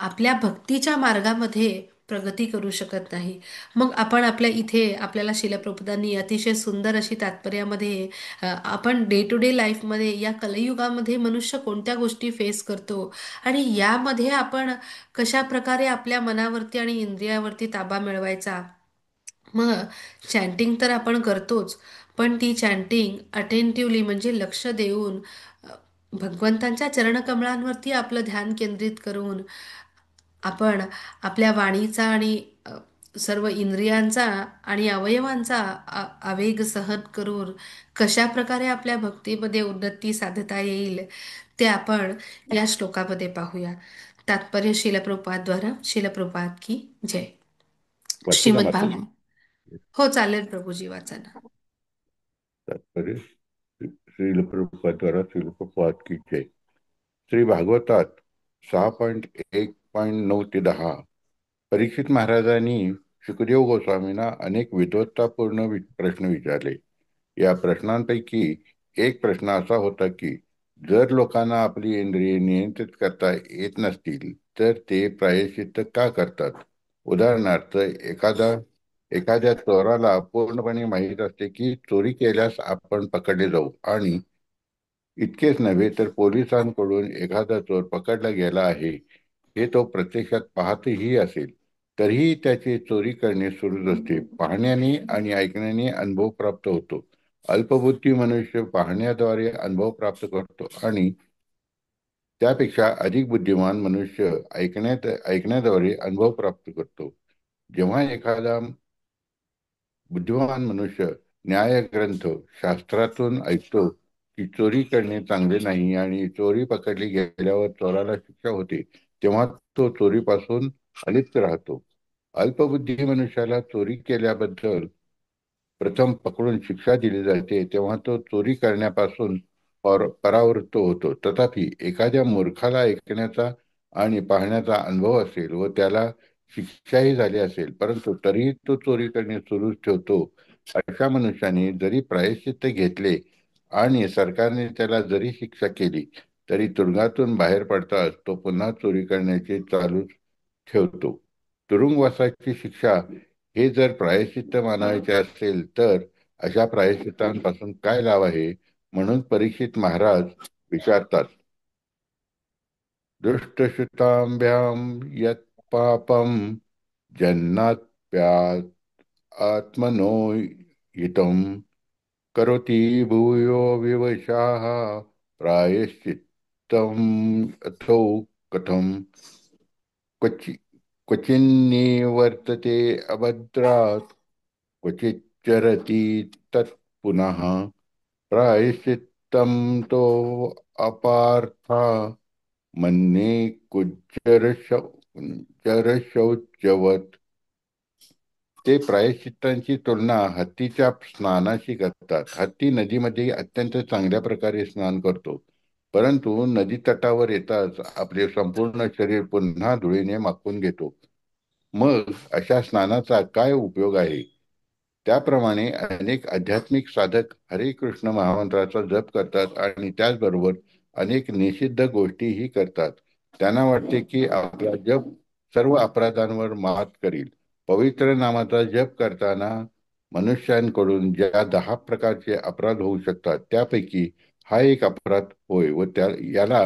आपल्या भक्तीच्या मार्गामध्ये प्रगती करू शकत नाही. मग आपण आपल्या इथे आपल्याला शिलप्रभुपादांनी अतिशय सुंदर अशी तात्पर्यामध्ये आपण डे टू डे लाईफमध्ये या कलियुगामध्ये मनुष्य कोणत्या गोष्टी फेस करतो आणि यामध्ये आपण कशा प्रकारे आपल्या मनावरती आणि इंद्रियावरती ताबा मिळवायचा. मग चॅन्टिंग तर आपण करतोच, पण ती चॅन्टिंग अटेंटिव्हली म्हणजे लक्ष देऊन भगवंतांच्या चरणकमळांवरती आपलं ध्यान केंद्रित करून आपण आपल्या वाणीचा आणि सर्व इंद्रियांचा आणि अवयवांचा आवेग सहन करून कशा प्रकारे आपल्या भक्तीमध्ये उन्नती साधता येईल ते आपण या श्लोकामध्ये पाहूया. तात्पर्य शिलप्रपातद्वारा. शिलप्रपात की जय. वाचू का श्रीमद माता? भागवत. हो चालेल प्रभूजी, वाचा ना. तात्पर्य श्रील प्रभुपादारा श्रील प्रभुपाद की जय. श्री भागवतात 6.1.9 ते 10. परीक्षित महाराजांनी शुकदेव गोस्वामींना अनेक विद्वत्तापूर्ण प्रश्न विचारले. या प्रश्नांपैकी एक प्रश्न असा होता की जर लोकांना आपली इंद्रिये नियंत्रित करता येत नसतील तर ते प्रायश्चित्त का करतात. उदाहरणार्थ, एखाद्या चोराला पूर्णपणे माहीत असते की चोरी केल्यास आपण पकडले जाऊ आणि इतकेच नव्हे तर पोलिसांकडून एखादा चोर पकडला गेला आहे हे तो प्रत्यक्षात पाहतही असेल, तरीही त्याचे चोरी करणे सुरूच असते. पाहण्याने आणि ऐकण्याने अनुभव प्राप्त होतो. अल्पबुद्धी मनुष्य पाहण्याद्वारे अनुभव प्राप्त करतो आणि त्यापेक्षा अधिक बुद्धिमान मनुष्य ऐकण्याद्वारे अनुभव प्राप्त करतो. जेव्हा एखादा बुद्धिमान मनुष्य न्यायग्रंथ शास्त्रातून ऐकतो की चोरी करणे चांगले नाही आणि चोरी पकडली गेल्यावर चोराला शिक्षा होते, तेव्हा तो चोरीपासून अलिप्त राहतो. अल्पबुद्धी मनुष्याला चोरी केल्याबद्दल प्रथम पकडून शिक्षा दिली जाते, तेव्हा तो चोरी करण्यापासून परावृत्त होतो. तथापि एखाद्या मूर्खाला ऐकण्याचा आणि पाहण्याचा अनुभव असेल व त्याला शिक्षाही झाली असेल, परंतु तरीही तो चोरी करणे सुरूच ठेवतो. अशा मनुष्याने जरी प्रायश्चित्त घेतले आणि सरकारने त्याला जरी शिक्षा केली तरी तुरुंगातून बाहेर पडताच तो पुन्हा चोरी करण्याचे चालूच ठेवतो. तुरुंगवासाची शिक्षा हे जर प्रायश्चित्त मानायचे असेल तर अशा प्रायश्चित्तांपासून काय लाभ आहे. म्हणून परीक्षित महाराज विचारतात, दुष्टशुताभ्याम यत् पापम जन्नात्यात् आत्मनो हितम करोति भूयो विवशाः प्रायश्चित्तम अथो कथम क्वचिन्निवर्तते अभद्रात् क्वचिच्चरति तत् पुनः प्रायश्चित्तं तो अपार्था मन्ये कुज्जरशौचवत्. ते प्रायश्चित्तांची तुलना हत्तीच्या स्नानाशी करतात. हत्ती नदीमध्ये अत्यंत चांगल्या प्रकारे स्नान करतो, परंतु नदी तटावर येताच आपले संपूर्ण शरीर पुन्हा धुळीने माखून घेतो. मग अशा स्नानाचा काय उपयोग आहे. त्याप्रमाणे अनेक आध्यात्मिक साधक हरे कृष्ण महामंत्राचा जप करतात आणि त्याचबरोबर अनेक निषिद्ध गोष्टीही करतात. त्यांना वाटते की आपला जप सर्व अपराधांवर मात करील. पवित्र नामाचा जप करताना मनुष्यांकडून ज्या 10 प्रकारचे अपराध होऊ शकतात त्यापैकी हा एक अपराध होय व याला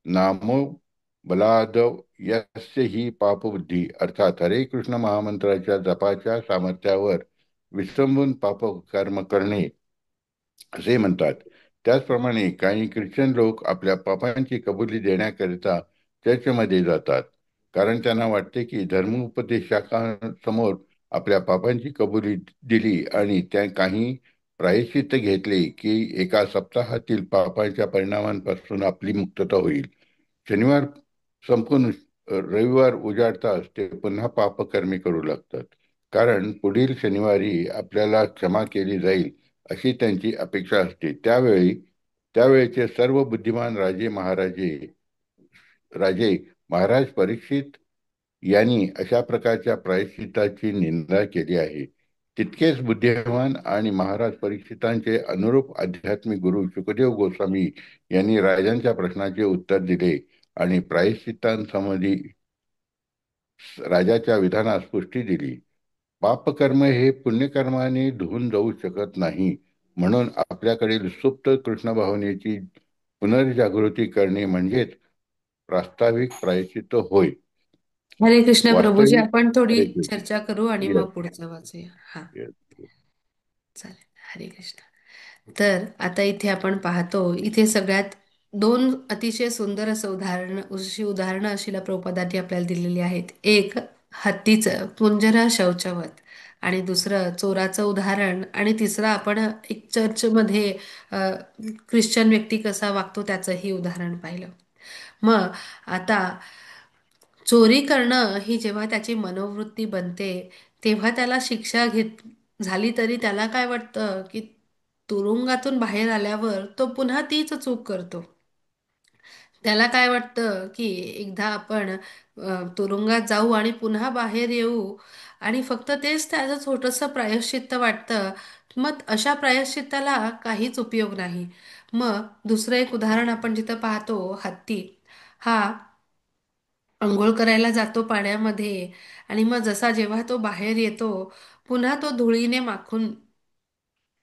नामो बलाद यस्य ही पापबुद्धी अर्थात हरे कृष्ण महामंत्राच्या जपाच्या सामर्थ्यावर विसंबून पाप कर्म करणे असे म्हणतात. त्याचप्रमाणे काही ख्रिश्चन लोक आपल्या पापांची कबुली देण्याकरिता चर्चमध्ये जातात, कारण त्यांना वाटते की धर्मोपदेशकांसमोर आपल्या पापांची कबुली दिली आणि त्या काही प्रायश्चित्त घेतले की एका सप्ताहातील पापांच्या परिणामांपासून आपली मुक्तता होईल. शनिवार संपून रविवार उजाडताच ते पुन्हा पापकर्मी करू लागतात, कारण पुढील शनिवारी आपल्याला क्षमा केली जाईल अशी त्यांची अपेक्षा असते. त्यावेळेचे सर्व बुद्धिमान राजे महाराज परीक्षित यांनी अशा प्रकारच्या प्रायश्चित्ताची निंदा केली आहे. तितकेच बुद्धिमान आणि महाराज परीक्षितांचे अनुरूप आध्यात्मिक गुरु शुकदेव गोस्वामी यांनी राजांच्या प्रश्नाचे उत्तर दिले आणि प्रायश्चित्तांसंबंधी राजाच्या विधानास पुष्टी दिली. पापकर्म हे पुण्यकर्माने धुवून जाऊ शकत नाही, म्हणून आपल्याकडील सुप्त कृष्ण भावनेची पुनर्जागृती करणे म्हणजेच प्रास्ताविक प्रायश्चित्त होय. हरे कृष्ण प्रभूजी, वास्तविक आपण थोडी हरे कृष्ण. चर्चा करू आणि Yes, मग पुढचं वाचूया. हा yes. चालेल. हरे कृष्ण. तर आता इथे आपण पाहतो, इथे सगळ्यात दोन अतिशय सुंदर असं उदाहरणं शिला प्रभुपादांनी आपल्याला दिलेली आहेत. एक हत्तीचं कुंजरा शौचवत, आणि दुसरं चोराचं उदाहरण, आणि तिसरं आपण एक चर्चमध्ये अ, ख्रिश्चन व्यक्ती कसा वागतो त्याचंही उदाहरण पाहिलं. मग आता चोरी करणं ही जेव्हा त्याची मनोवृत्ती बनते, तेव्हा त्याला शिक्षा झाली तरी त्याला काय वाटतं की तुरुंगातून बाहेर आल्यावर तो पुन्हा तीच चूक करतो. त्याला काय वाटतं की एकदा आपण तुरुंगात जाऊ आणि पुन्हा बाहेर येऊ, आणि फक्त तेच त्याचं छोटंसं प्रायश्चित्त वाटतं. मग अशा प्रायश्चित्ताला काहीच उपयोग नाही. मग दुसरं एक उदाहरण आपण जिथं पाहतो, हत्ती हा अंघोळ करायला जातो पाण्यामध्ये, आणि मग जसा जेव्हा तो बाहेर येतो, पुन्हा तो धुळीने माखून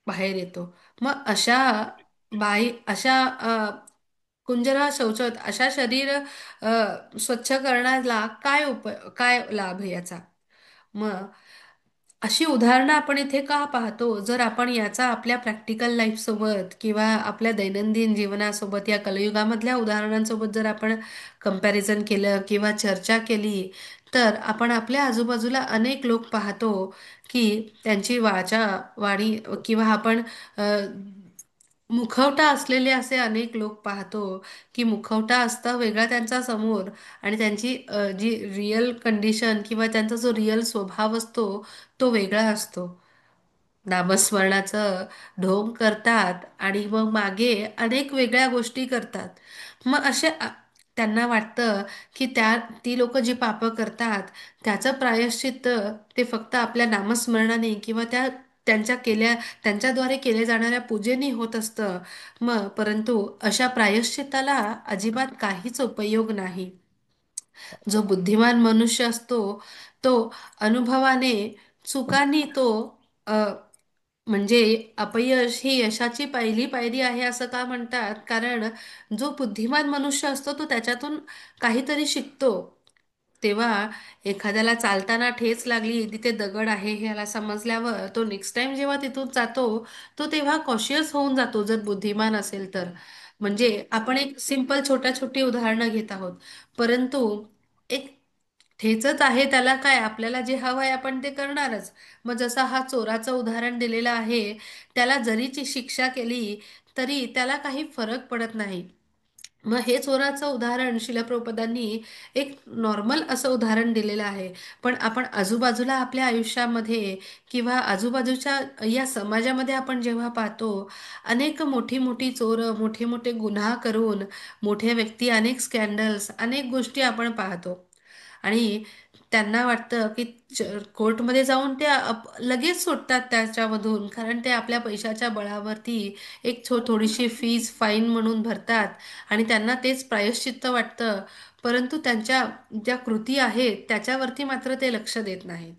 बाहेर येतो. मग अशा कुंजरा शौचत अशा शरीर स्वच्छ करण्याला काय लाभ आहे याचा? मग अशी उदाहरणं आपण इथे का पाहतो? जर आपण याचा आपल्या प्रॅक्टिकल लाईफ सोबत किंवा आपल्या दैनंदिन जीवनासोबत या कलियुगामधल्या उदाहरणांसोबत जर आपण कंपॅरिझन केलं किंवा चर्चा केली, तर आपण आपल्या आजूबाजूला अनेक लोक पाहतो की त्यांची वाणी, किंवा आपण अ, मुखवटा असलेले असे अनेक लोक पाहतो की मुखवटा असता वेगळा त्यांचा समोर, आणि त्यांची जी रिअल कंडिशन किंवा त्यांचा जो रिअल स्वभाव असतो तो वेगळा असतो. नामस्मरणाचं ढोंग करतात आणि मग मागे अनेक वेगळ्या गोष्टी करतात. मग त्यांना वाटतं की ती लोक जी पापं करतात त्याचं प्रायश्चित्त ते फक्त आपल्या नामस्मरणाने किंवा त्यांच्याद्वारे केल्या जाणाऱ्या पूजेने होत असतं. मग परंतु अशा प्रायश्चित्ताला अजिबात काहीच उपयोग नाही. जो बुद्धिमान मनुष्य असतो तो अनुभवाने, चुकांनी तो अ, म्हणजे अपयश ही यशाची पहिली पायरी आहे असं का म्हणतात? कारण जो बुद्धिमान मनुष्य असतो तो त्याच्यातून काहीतरी शिकतो. तेव्हा एखाद्याला चालताना ठेच लागली, तिथे दगड आहे हे याला समजल्यावर तो नेक्स्ट टाइम जेव्हा तिथून जातो, तो तेव्हा कॉशियस होऊन जातो, जर बुद्धिमान असेल तर. म्हणजे आपण एक सिंपल छोट्या छोटी उदाहरणं घेत आहोत, परंतु एक ठेचच आहे, त्याला काय, आपल्याला जे हवं आहे आपण ते करणारच. मग जसा हा चोराचं उदाहरण दिलेलं आहे, त्याला जरीची शिक्षा केली तरी त्याला काही फरक पडत नाही. मग हे चोराचं उदाहरण शिलाप्रभुपादांनी एक नॉर्मल असं उदाहरण दिलेलं आहे. पण आपण आजूबाजूला आपल्या आयुष्यामध्ये किंवा आजूबाजूच्या या समाजामध्ये आपण जेव्हा पाहतो, अनेक मोठी मोठी चोरं, मोठे मोठे गुन्हा करून मोठ्या व्यक्ती, अनेक स्कॅन्डल्स, अनेक गोष्टी आपण पाहतो. आणि त्यांना वाटतं की कोर्टमध्ये जाऊन ते लगेच सुटतात त्याच्यामधून, कारण ते आपल्या पैशाच्या बळावरती एक थोडीशी फीज फाईन म्हणून भरतात, आणि त्यांना तेच प्रायश्चित्त वाटतं. परंतु त्यांच्या ज्या कृती आहेत त्याच्यावरती मात्र ते लक्ष देत नाहीत.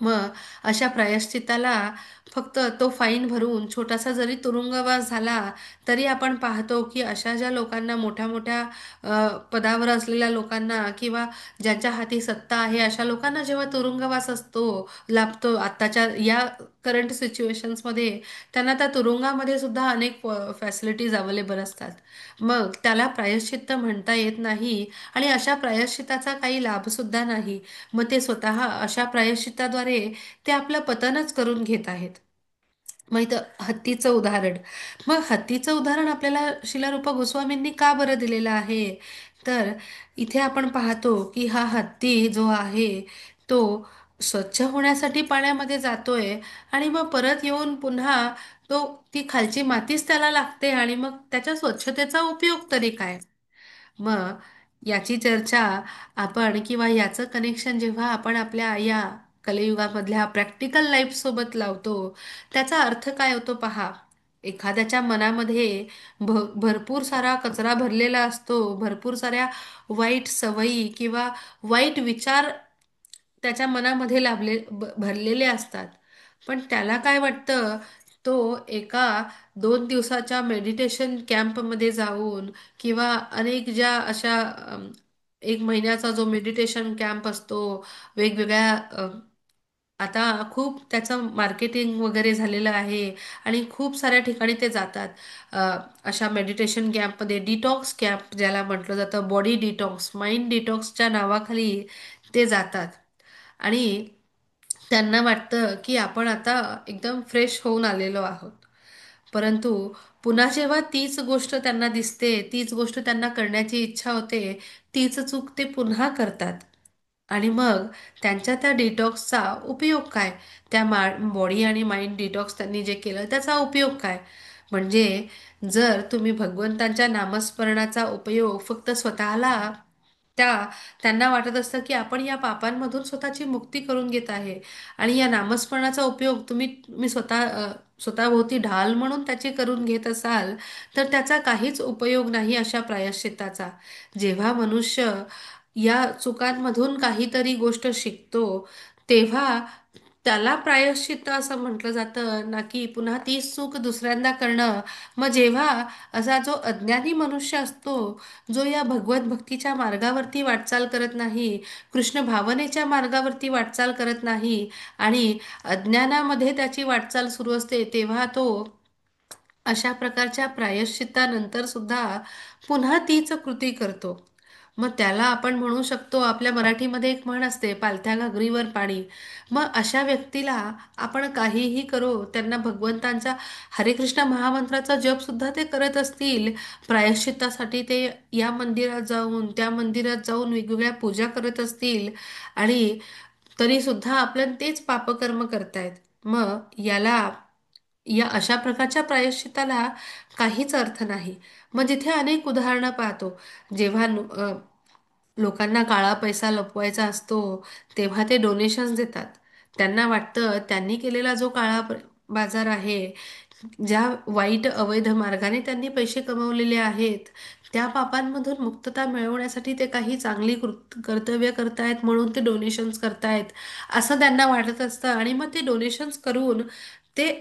मग अशा प्रायश्चित्ताला फक्त तो फाईन भरून छोटासा जरी तुरुंगवास झाला तरी आपण पाहतो की अशा ज्या लोकांना, मोठ्या मोठ्या पदावर असलेल्या लोकांना किंवा ज्यांच्या हाती सत्ता आहे अशा लोकांना जेव्हा तुरुंगवास लाभतो आत्ताच्या या करंट सिच्युएशन्समध्ये, त्यांना त्या तुरुंगामध्ये सुद्धा अनेक फॅसिलिटीज अवेलेबल असतात. मग त्याला प्रायश्चित्त म्हणता येत नाही, आणि अशा प्रायश्चित्ताचा काही लाभ सुद्धा नाही. मग ते स्वतः अशा प्रायश्चित्ताद्वारे ते आपलं पतनच करून घेत आहेत. मग इथं हत्तीचं उदाहरण, मग हत्तीचं उदाहरण आपल्याला शिलारूपा गोस्वामींनी का बरं दिलेलं आहे? तर इथे आपण पाहतो की हा हत्ती जो आहे तो स्वच्छ होण्यासाठी पाण्यामध्ये जातोय, आणि मग परत येऊन पुन्हा ती खालची मातीच त्याला लागते, आणि मग त्याच्या स्वच्छतेचा उपयोग तरी काय? मग याची चर्चा आपण किंवा याचं कनेक्शन जेव्हा आपण आपल्या या कलियुगामधल्या प्रॅक्टिकल लाईफ सोबत लावतो, त्याचा अर्थ काय होतो पहा. एखाद्याच्या मनामध्ये भरपूर सारा कचरा भरलेला असतो, भरपूर साऱ्या वाईट सवयी किंवा वाईट विचार त्याच्या मनामध्ये भरलेले असतात. पण त्याला काय वाटतं, तो एका 2 दिवसाच्या मेडिटेशन कॅम्पमध्ये जाऊन किंवा अनेक ज्या अशा 1 महिन्याचा जो मेडिटेशन कॅम्प असतो, वेगवेगळ्या आता खूप त्याचं मार्केटिंग वगैरे झालेलं आहे आणि खूप साऱ्या ठिकाणी ते जातात. अशा मेडिटेशन कॅम्पमध्ये डिटॉक्स कॅम्प ज्याला म्हटलं जातं, बॉडी डिटॉक्स, माइंड डिटॉक्सच्या नावाखाली ते जातात. आणि त्यांना वाटतं की आपण आता एकदम फ्रेश होऊन आलेलो आहोत. परंतु पुन्हा जेव्हा तीच गोष्ट त्यांना दिसते, तीच गोष्ट त्यांना करण्याची इच्छा होते, तीच चूक ते पुन्हा करतात. आणि मग त्यांच्या त्या डिटॉक्सचा उपयोग काय? त्या बॉडी आणि माइंड डिटॉक्स त्यांनी जे केलं त्याचा उपयोग काय? म्हणजे जर तुम्ही भगवंतांच्या नामस्मरणाचा उपयोग फक्त स्वतःला, त्या त्यांना वाटत असतं की आपण या पापांमधून स्वतःची मुक्ती करून घेत आहे, आणि या नामस्मरणाचा उपयोग तुम्ही स्वतःभोवती ढाल म्हणून त्याची करून घेत असाल, तर त्याचा काहीच उपयोग नाही अशा प्रायश्चित्ताचा. जेव्हा मनुष्य या चुकांमधून काहीतरी गोष्ट शिकतो, तेव्हा त्याला प्रायश्चित्त असं म्हटलं जातं ना, की पुन्हा तीच चूक दुसऱ्यांदा करणं. मग जेव्हा असा जो अज्ञानी मनुष्य असतो, जो या भगवत भक्तीच्या मार्गावरती वाटचाल करत नाही, कृष्ण भावनेच्या मार्गावरती वाटचाल करत नाही, आणि अज्ञानामध्ये त्याची वाटचाल सुरू असते, तेव्हा तो अशा प्रकारच्या प्रायश्चित्तानंतर सुद्धा पुन्हा तीच कृती करतो. मग त्याला आपण म्हणू शकतो, आपल्या मराठीमध्ये एक म्हण असते, पालथ्या घागरीवर पाणी. मग अशा व्यक्तीला आपण काहीही करो, त्यांना भगवंतांचा हरे कृष्ण महामंत्राचा जप सुद्धा ते करत असतील, प्रायश्चित्तासाठी ते या मंदिरात जाऊन त्या मंदिरात जाऊन वेगवेगळ्या पूजा करत असतील, आणि तरी सुद्धा आपलं तेच पापकर्म करतायत. मग या अशा प्रकारच्या प्रायश्चित्ताला काहीच अर्थ नाही. मग जिथे अनेक उदाहरणं पाहतो, जेव्हा लोकांना काळा पैसा लपवायचा असतो, तेव्हा ते डोनेशन्स देतात. त्यांना वाटतं त्यांनी केलेला जो बाजार आहे, ज्या वाईट अवैध मार्गाने त्यांनी पैसे कमवलेले आहेत, त्या पापांमधून मुक्तता मिळवण्यासाठी ते काही चांगली कर्तव्य करतायत म्हणून ते डोनेशन्स करतायत असं त्यांना वाटत असतं. आणि मग ते डोनेशन्स करून ते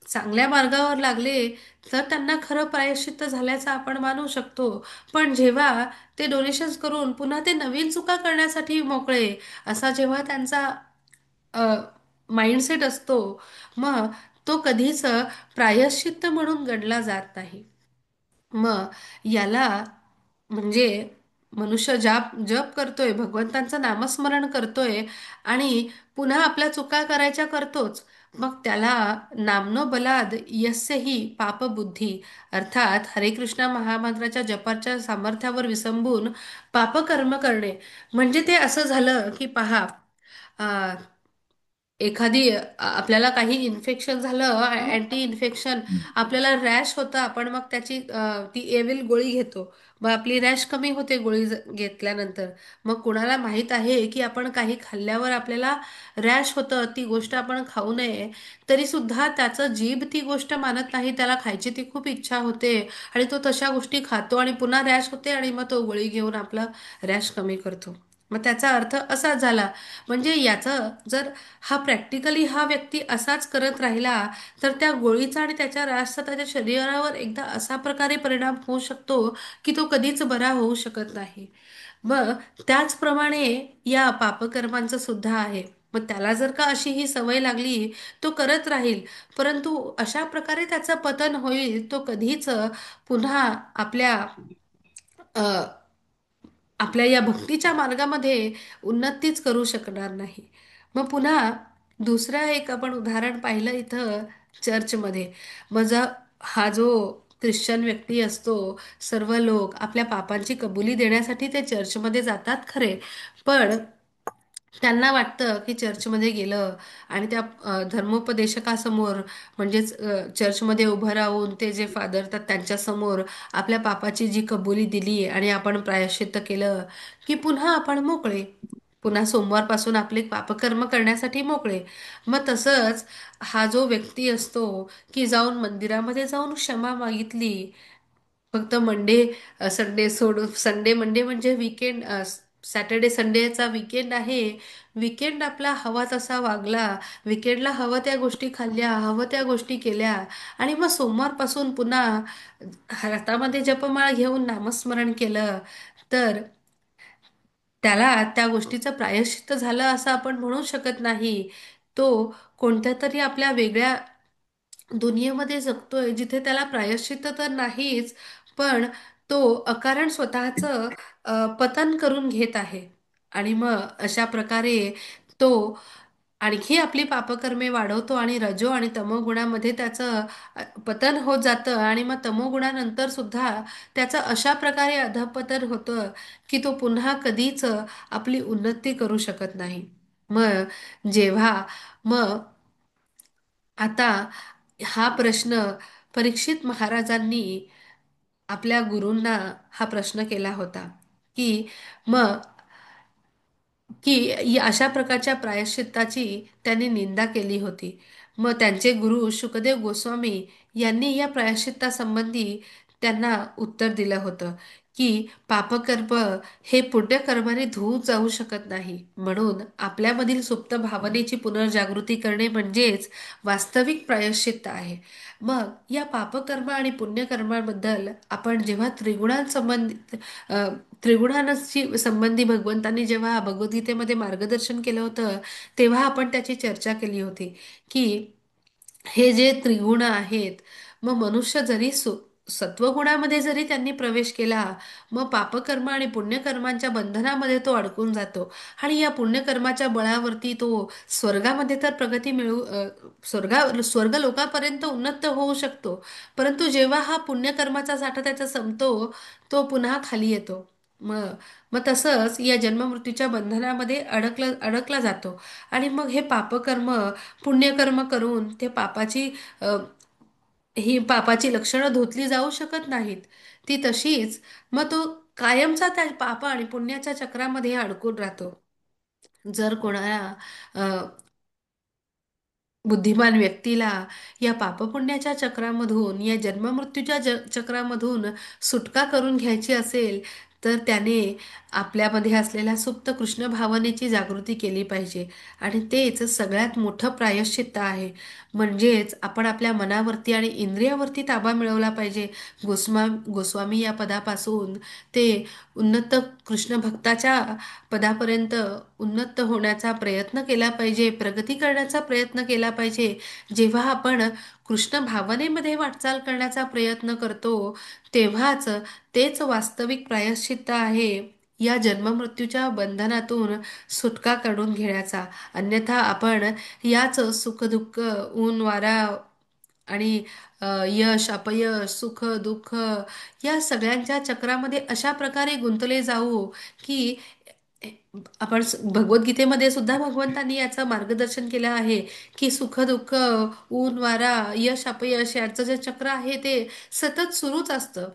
चांगल्या मार्गावर लागले, तर त्यांना खरं प्रायश्चित्त झाल्याचं आपण मानू शकतो. पण जेव्हा ते डोनेशन्स करून पुन्हा ते नवीन चुका करण्यासाठी मोकळे, असा जेव्हा त्यांचा माइंडसेट असतो, मग तो कधीच प्रायश्चित्त म्हणून गणला जात नाही. मग याला म्हणजे मनुष्य जप जप करतोय, भगवंतांचं नामस्मरण करतोय, आणि पुन्हा आपल्या चुका करायच्या करतोच. मग त्याला नामनो बलाद यस्य हि पापबुद्धी, अर्थात हरे कृष्ण महामंत्राच्या जपाच्या सामर्थ्यावर विसंबून पापकर्म करणे. म्हणजे ते असं झालं की पहा, एखादी आपल्याला काही इन्फेक्शन झालं, अँटी इन्फेक्शन, आपल्याला रॅश होतं, आपण मग त्याची ती एविल गोळी घेतो. मग आपली रॅश कमी होते गोळी घेतल्यानंतर. मग कुणाला माहित आहे की आपण काही खाल्ल्यावर आपल्याला रॅश होतं, ती गोष्ट आपण खाऊ नये, तरी सुद्धा त्याचं जीभ ती गोष्ट मानत नाही, त्याला खायची ती खूप इच्छा होते, आणि तो तशा गोष्टी खातो आणि पुन्हा रॅश होते, आणि मग तो गोळी घेऊन आपला रॅश कमी करतो. मग त्याचा अर्थ असाच झाला. म्हणजे याचं जर प्रॅक्टिकली हा व्यक्ती असाच करत राहिला, तर त्या गोळीचा आणि त्याच्या रासचा त्याच्या शरीरावर एकदा असा प्रकारे परिणाम होऊ शकतो की तो कधीच बरा होऊ शकत नाही. मग त्याचप्रमाणे या पापकर्मांचं सुद्धा आहे. मग त्याला जर का अशी ही सवय लागली, तो करत राहील, परंतु अशा प्रकारे त्याचं पतन होईल, तो कधीच पुन्हा आपल्या आपल्या या भक्तीच्या मार्गामध्ये उन्नतीच करू शकणार नाही. मग पुन्हा दुसरं एक आपण उदाहरण पाहिलं इथं चर्चमध्ये. मग हा जो ख्रिश्चन व्यक्ती असतो, सर्व लोक आपल्या पापांची कबुली देण्यासाठी ते चर्चमध्ये जातात खरे, पण त्यांना वाटतं की चर्चमध्ये गेलं आणि त्या धर्मोपदेशकासमोर, म्हणजेच चर्चमध्ये उभं राहून ते जे फादर असतात त्यांच्यासमोर आपल्या पापाची जी कबुली दिली आणि आपण प्रायश्चित्त केलं, की पुन्हा आपण मोकळे, पुन्हा सोमवारपासून आपले पापकर्म करण्यासाठी मोकळे. मग तसंच हा जो व्यक्ती असतो, की जाऊन मंदिरामध्ये जाऊन क्षमा मागितली, फक्त संडे सोडून, संडे मंडे म्हणजे विकेंड, सॅटर्डे संडेचा विकेंड आहे, विकेंड आपला हवा तसा वागला, विकेंडला हवं त्या गोष्टी खाल्ल्या, हवं त्या गोष्टी केल्या, आणि मग सोमवारपासून पुन्हा हातामध्ये जपमाळ घेऊन नामस्मरण केलं, तर त्याला त्या गोष्टीचं प्रायश्चित्त झालं असं आपण म्हणू शकत नाही. तो कोणत्या तरी आपल्या वेगळ्या दुनियेमध्ये जगतोय, जिथे त्याला प्रायश्चित्त तर नाहीच, पण तो अकारण स्वतःचं पतन करून घेत आहे. आणि मग अशा प्रकारे तो आणखी आपली पापकर्मे वाढवतो आणि रजो आणि तमोगुणामध्ये त्याचं पतन होत जातं, आणि मग तमोगुणानंतर सुद्धा त्याचं अशा प्रकारे अधपतन होतं की तो पुन्हा कधीच आपली उन्नती करू शकत नाही. जेव्हा मग आता हा प्रश्न परीक्षित महाराजांनी आपल्या गुरूंना हा प्रश्न केला होता की मग अशा प्रकारच्या प्रायश्चित्ताची त्यांनी निंदा केली होती. मग त्यांचे गुरु शुकदेव गोस्वामी यांनी या प्रायश्चित्तासंबंधी त्यांना उत्तर दिलं होतं की पापकर्म हे पुण्यकर्माने धुवून जाऊ शकत नाही, म्हणून आपल्यामधील सुप्त भावनेची पुनर्जागृती करणे म्हणजेच वास्तविक प्रायश्चित्त आहे. मग या पापकर्म आणि पुण्यकर्माबद्दल आपण जेव्हा त्रिगुणांसंबंधित त्रिगुणांशी संबंधी भगवंतांनी जेव्हा भगवद्गीतेमध्ये मार्गदर्शन केलं होतं, तेव्हा आपण त्याची चर्चा केली होती की हे जे त्रिगुण आहेत, मग मनुष्य जरी सत्वगुणामध्ये जरी त्यांनी प्रवेश केला, मग पापकर्म आणि पुण्यकर्मांच्या बंधनामध्ये तो अडकून जातो. आणि या पुण्यकर्माच्या बळावरती तो स्वर्गामध्ये तर प्रगती स्वर्ग लोकांपर्यंत उन्नत होऊ शकतो, परंतु जेव्हा हा पुण्यकर्माचा साठा त्याचा संपतो, तो पुन्हा खाली येतो. मग मग तसंच या जन्ममृत्यूच्या बंधनामध्ये अडकला जातो. आणि मग हे पापकर्म पुण्यकर्म करून ते ही पापाची लक्षणं धुतली जाऊ शकत नाहीत. ती तशीच मग तो कायमचा त्या पाप आणि पुण्याच्या चक्रामध्ये अडकून राहतो. जर कोणाला बुद्धिमान व्यक्तीला या पापपुण्याच्या चक्रामधून, या जन्ममृत्यूच्या चक्रामधून सुटका करून घ्यायची असेल, तर त्याने आपल्यामध्ये असलेल्या सुप्त कृष्ण भावनेची जागृती केली पाहिजे. आणि तेच सगळ्यात मोठं प्रायश्चित्त आहे. म्हणजेच आपण आपल्या मनावरती आणि इंद्रियावरती ताबा मिळवला पाहिजे. गोस्वामी या पदापासून ते उन्नत कृष्ण भक्ताच्या पदापर्यंत उन्नत होण्याचा प्रयत्न केला पाहिजे, प्रगती करण्याचा प्रयत्न केला पाहिजे. जेव्हा आपण कृष्ण भावनेमध्ये वाटचाल करण्याचा प्रयत्न करतो, तेव्हाच तेच वास्तविक प्रायश्चित्त आहे या जन्ममृत्यूच्या बंधनातून सुटका काढून घेण्याचा. अन्यथा आपण याच सुखदुःख, ऊन वारा आणि यश अपयश, सुख दुःख या सगळ्यांच्या चक्रामध्ये अशा प्रकारे गुंतले जाऊ की भगवद्गीतेमध्ये सुद्धा भगवंतांनी याचं मार्गदर्शन केलं आहे की सुख दुःख, ऊन वारा, यश अपयश याचं जे चक्र आहे ते सतत सुरूच असतं.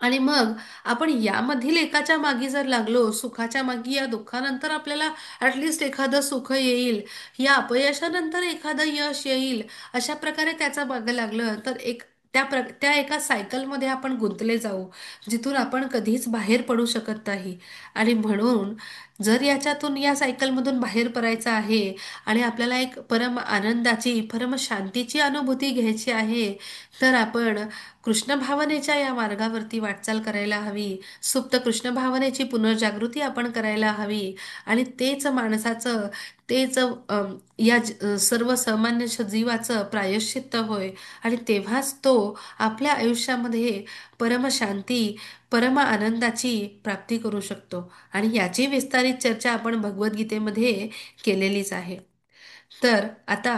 आणि मग आपण यामधील एकाच्या मागे जर लागलो, सुखाच्या मागे, या दुःखानंतर आपल्याला ॲटलिस्ट एखादं सुख येईल, या अपयशानंतर एखादं यश येईल, अशा प्रकारे त्याचं मागं लागलं तर त्या एका सायकलमध्ये आपण गुंतले जाऊ, जिथून आपण कधीच बाहेर पडू शकत नाही. आणि म्हणून जर याच्यातून, या सायकलमधून बाहेर पडायचं आहे आणि आपल्याला एक परम आनंदाची, परम शांतीची अनुभूती घ्यायची आहे, तर आपण कृष्ण भावनेच्या या मार्गावरती वाटचाल करायला हवी. सुप्त कृष्ण भावनेची पुनर्जागृती आपण करायला हवी. आणि तेच माणसाचं, तेच सर्वसामान्य जीवाचं प्रायश्चित्त होय. आणि तेव्हाच तो आपल्या आयुष्यामध्ये परमशांती, परम आनंदाची प्राप्ती करू शकतो. आणि याची विस्तारित चर्चा आपण भगवद्गीतेमध्ये केलेलीच आहे. तर आता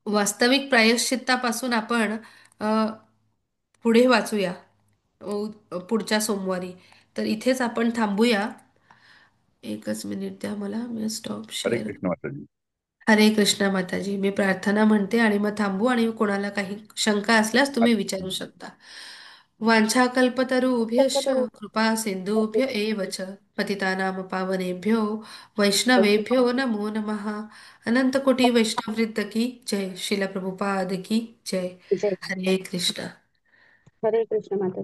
वास्तविक प्रायश्चित्तापासून आपण अ, पुढे वाचूया पुढच्या सोमवारी. तर इथेच आपण थांबूया. एकच मिनिट द्या मला, मी स्टॉप हरे शेअर. कृष्ण माताजी. हरे कृष्णा माताजी. मी प्रार्थना म्हणते आणि मग थांबू, आणि कोणाला काही शंका असल्यास तुम्ही विचारू शकता. वाञ्छाकल्पतरुभ्यश्च कृपा सिंधुभ्य एव च पतितानां पावनेभ्यो वैष्णवेभ्यो नमो नमः. अनंत कोटी वैष्णववृंद की जय. शिला प्रभुपाद की जय. जय. हरे कृष्णा. हरे कृष्ण माता.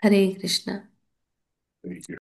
हरे कृष्णा. हरे कृष्ण.